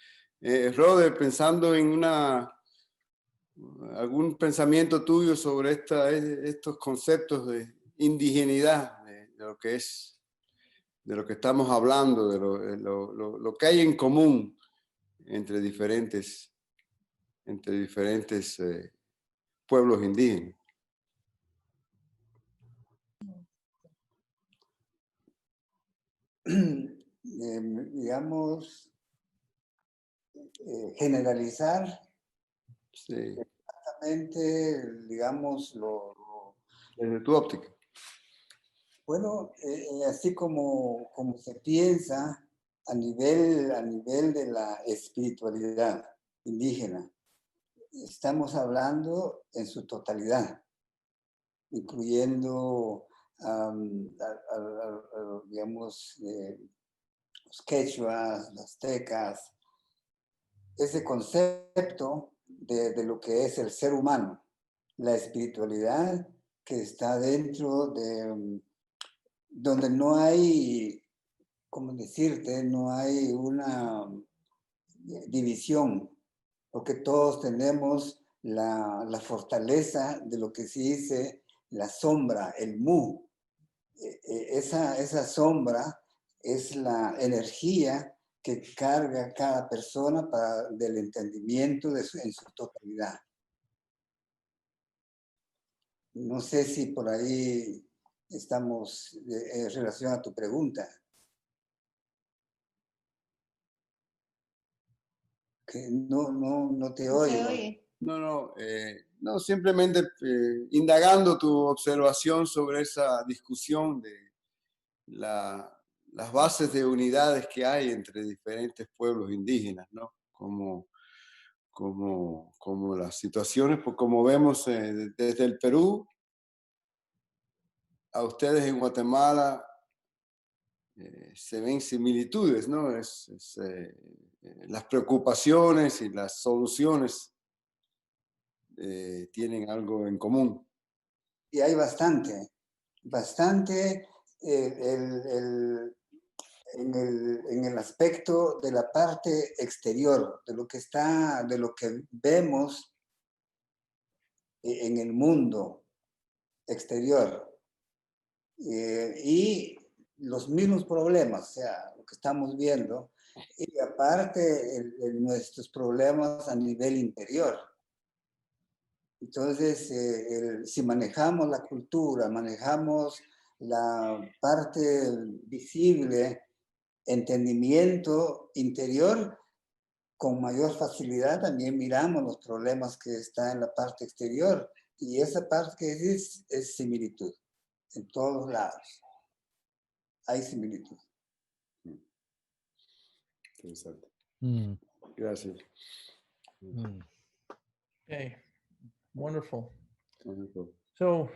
Rode, pensando en algún pensamiento tuyo sobre estos conceptos de indigeneidad, de lo que es, de lo que estamos hablando, de lo que hay en común entre diferentes pueblos indígenas. digamos, generalizar Sí, exactamente, digamos, desde tu óptica. bueno, así como se piensa a nivel de la espiritualidad indígena, estamos hablando en su totalidad, incluyendo, digamos, los quechuas, los aztecas, ese concepto de lo que es el ser humano, la espiritualidad que está dentro de donde no hay, ¿cómo decirte? No hay una división, porque todos tenemos la fortaleza de lo que se dice la sombra, el mu. Esa sombra es la energía que carga cada persona del entendimiento en su totalidad. No sé si por ahí estamos en relación a tu pregunta. Que no te No se oigo. oye. No, simplemente indagando tu observación sobre esa discusión de las bases de unidades que hay entre diferentes pueblos indígenas, ¿no? Como las situaciones, pues como vemos desde el Perú, a ustedes en Guatemala se ven similitudes, ¿no? Las preocupaciones y las soluciones tienen algo en común. Y hay bastante en el aspecto de la parte exterior, de lo que vemos en el mundo exterior. Y los mismos problemas, o sea, lo que estamos viendo, y aparte nuestros problemas a nivel interior. Entonces, si manejamos la cultura, manejamos la parte visible, entendimiento interior, con mayor facilidad también miramos los problemas que están en la parte exterior. Y esa parte que es similitud. En todos lados hay similitud. Interesante. Mm, Gracias. mm. Okay, wonderful. Wonderful. So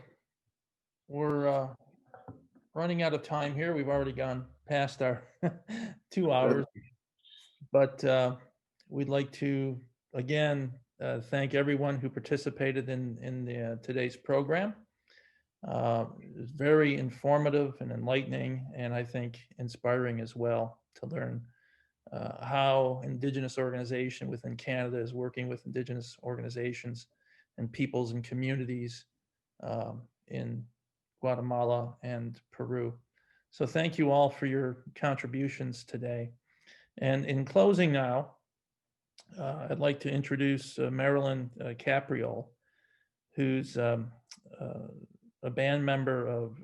we're running out of time here. We've already gone past our 2 hours, but we'd like to again thank everyone who participated in today's program. It was very informative and enlightening, and I think inspiring as well to learn how Indigenous organization within Canada is working with Indigenous organizations and peoples and communities in Guatemala and Peru. So thank you all for your contributions today. And in closing now, I'd like to introduce Marilyn Capriol, who's a band member of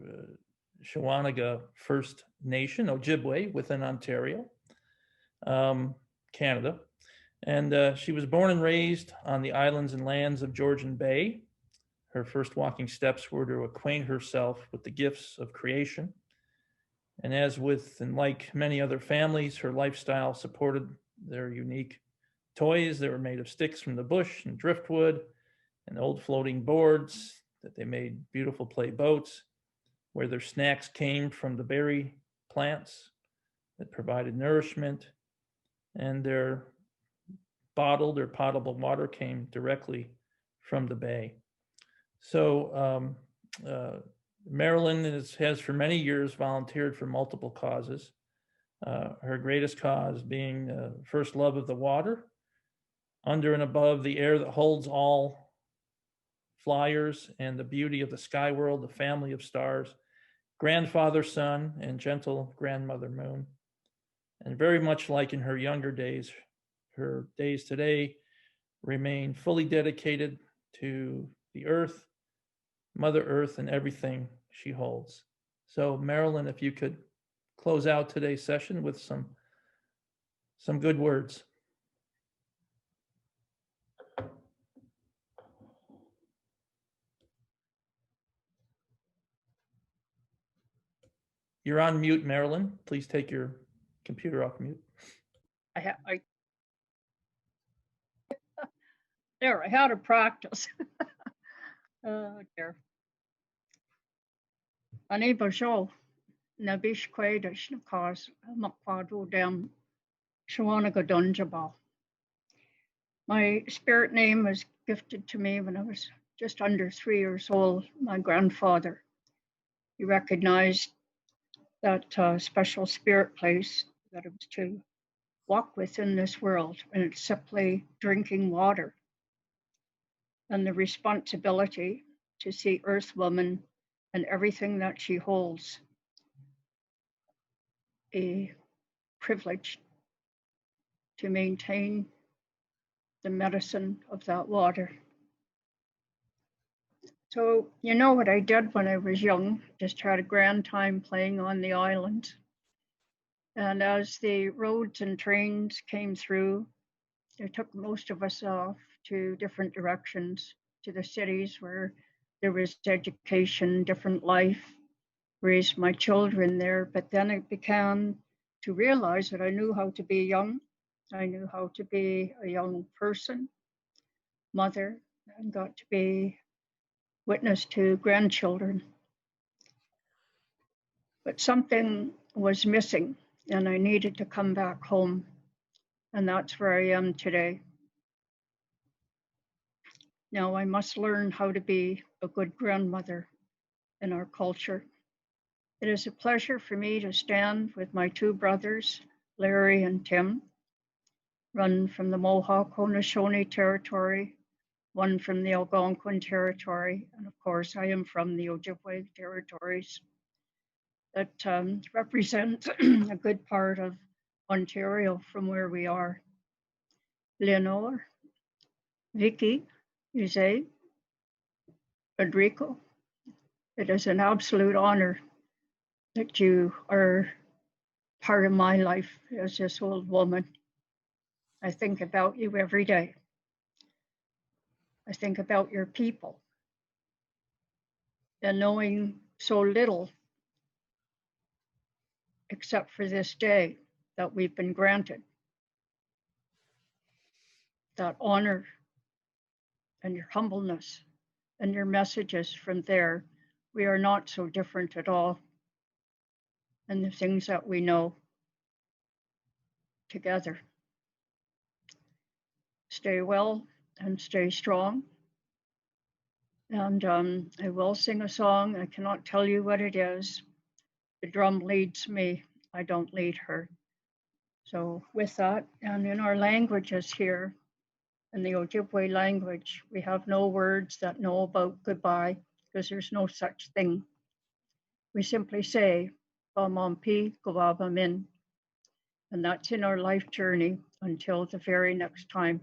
Shawanaga First Nation, Ojibwe, within Ontario, Canada. And she was born and raised on the islands and lands of Georgian Bay. Her first walking steps were to acquaint herself with the gifts of creation. And as with and like many other families, her lifestyle supported their unique toys that were made of sticks from the bush and driftwood and old floating boards that they made beautiful play boats, where their snacks came from the berry plants that provided nourishment, and their bottled or potable water came directly from the bay. So Marilyn has for many years volunteered for multiple causes. Her greatest cause being first love of the water, under and above the air that holds all flyers, and the beauty of the sky world, the family of stars, grandfather sun, and gentle grandmother moon. And very much like in her younger days, her days today remain fully dedicated to the earth, Mother Earth, and everything she holds. So Marilyn, if you could close out today's session with some good words. You're on mute, Marilyn. Please take your computer off mute. There, I had to practice. Oh dear. Ani basho na bish kwedish na cause makwado dam shawana godunjaba. My spirit name was gifted to me when I was just under 3 years old. My grandfather, he recognized that special spirit place that it was to walk within this world, and it's simply drinking water. And the responsibility to see Earth Woman and everything that she holds, a privilege to maintain the medicine of that water. So, you know what I did when I was young? Just had a grand time playing on the island. And as the roads and trains came through, they took most of us off to different directions, to the cities where there was education, different life, raised my children there. But then I began to realize that I knew how to be young. I knew how to be a young person, mother, and got to be witness to grandchildren. But something was missing, and I needed to come back home. And that's where I am today. Now I must learn how to be a good grandmother in our culture. It is a pleasure for me to stand with my 2 brothers, Larry and Tim, one from the Mohawk Haudenosaunee territory, one from the Algonquin territory, and of course I am from the Ojibwe territories that represent a good part of Ontario from where we are. Leonore, Vicky, Jose, Enrico, it is an absolute honor that you are part of my life as this old woman. I think about you every day. I think about your people. And knowing so little, except for this day that we've been granted, that honor and your humbleness and your messages from there, we are not so different at all. And the things that we know together. Stay well and stay strong. And I will sing a song. I cannot tell you what it is. The drum leads me, I don't lead her. So with that, and in our languages here, in the Ojibwe language, we have no words that know about goodbye because there's no such thing. We simply say, Bamampi Gwabamin. And that's in our life journey until the very next time.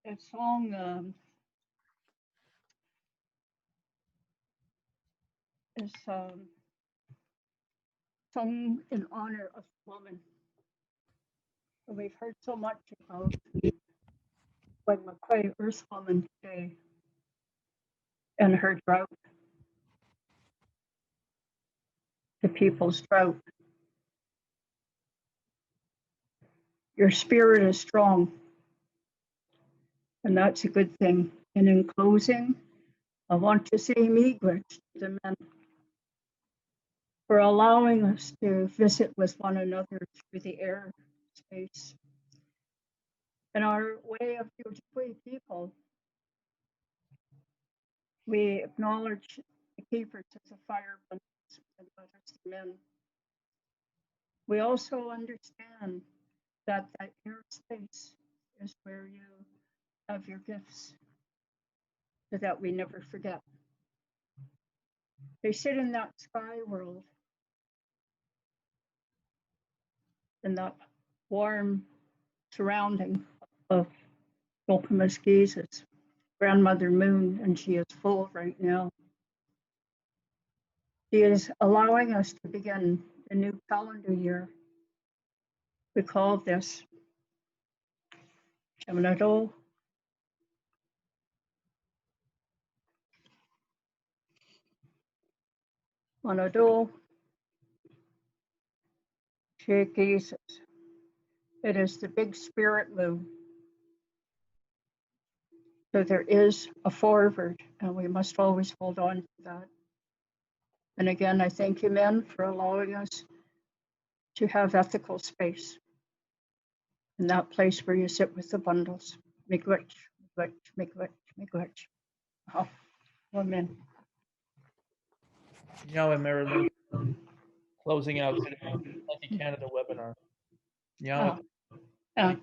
That song is sung in honor of woman. We've heard so much about Maya-Guatemala Earth Woman today and her drought, the people's drought. Your spirit is strong, and that's a good thing. And in closing, I want to say miigwech to the men for allowing us to visit with one another through the air space. In our way of the Ojibwe people, we acknowledge the keepers of the fire and others, the men. We also understand that that air space is where you have your gifts, so that we never forget. They sit in that sky world, in that warm surrounding of Gokamaski's grandmother moon, and she is full right now. She is allowing us to begin the new calendar year. We call this Chamanado Manado Shekis. It is the big spirit moon. So there is a forward, and we must always hold on to that. And again, I thank you, men, for allowing us to have ethical space in that place where you sit with the bundles. Miigwech, miigwech, miigwech, miigwech. Oh, amen. Yawa Marilyn, closing out today's Plenty Canada webinar. Yawa. Uh,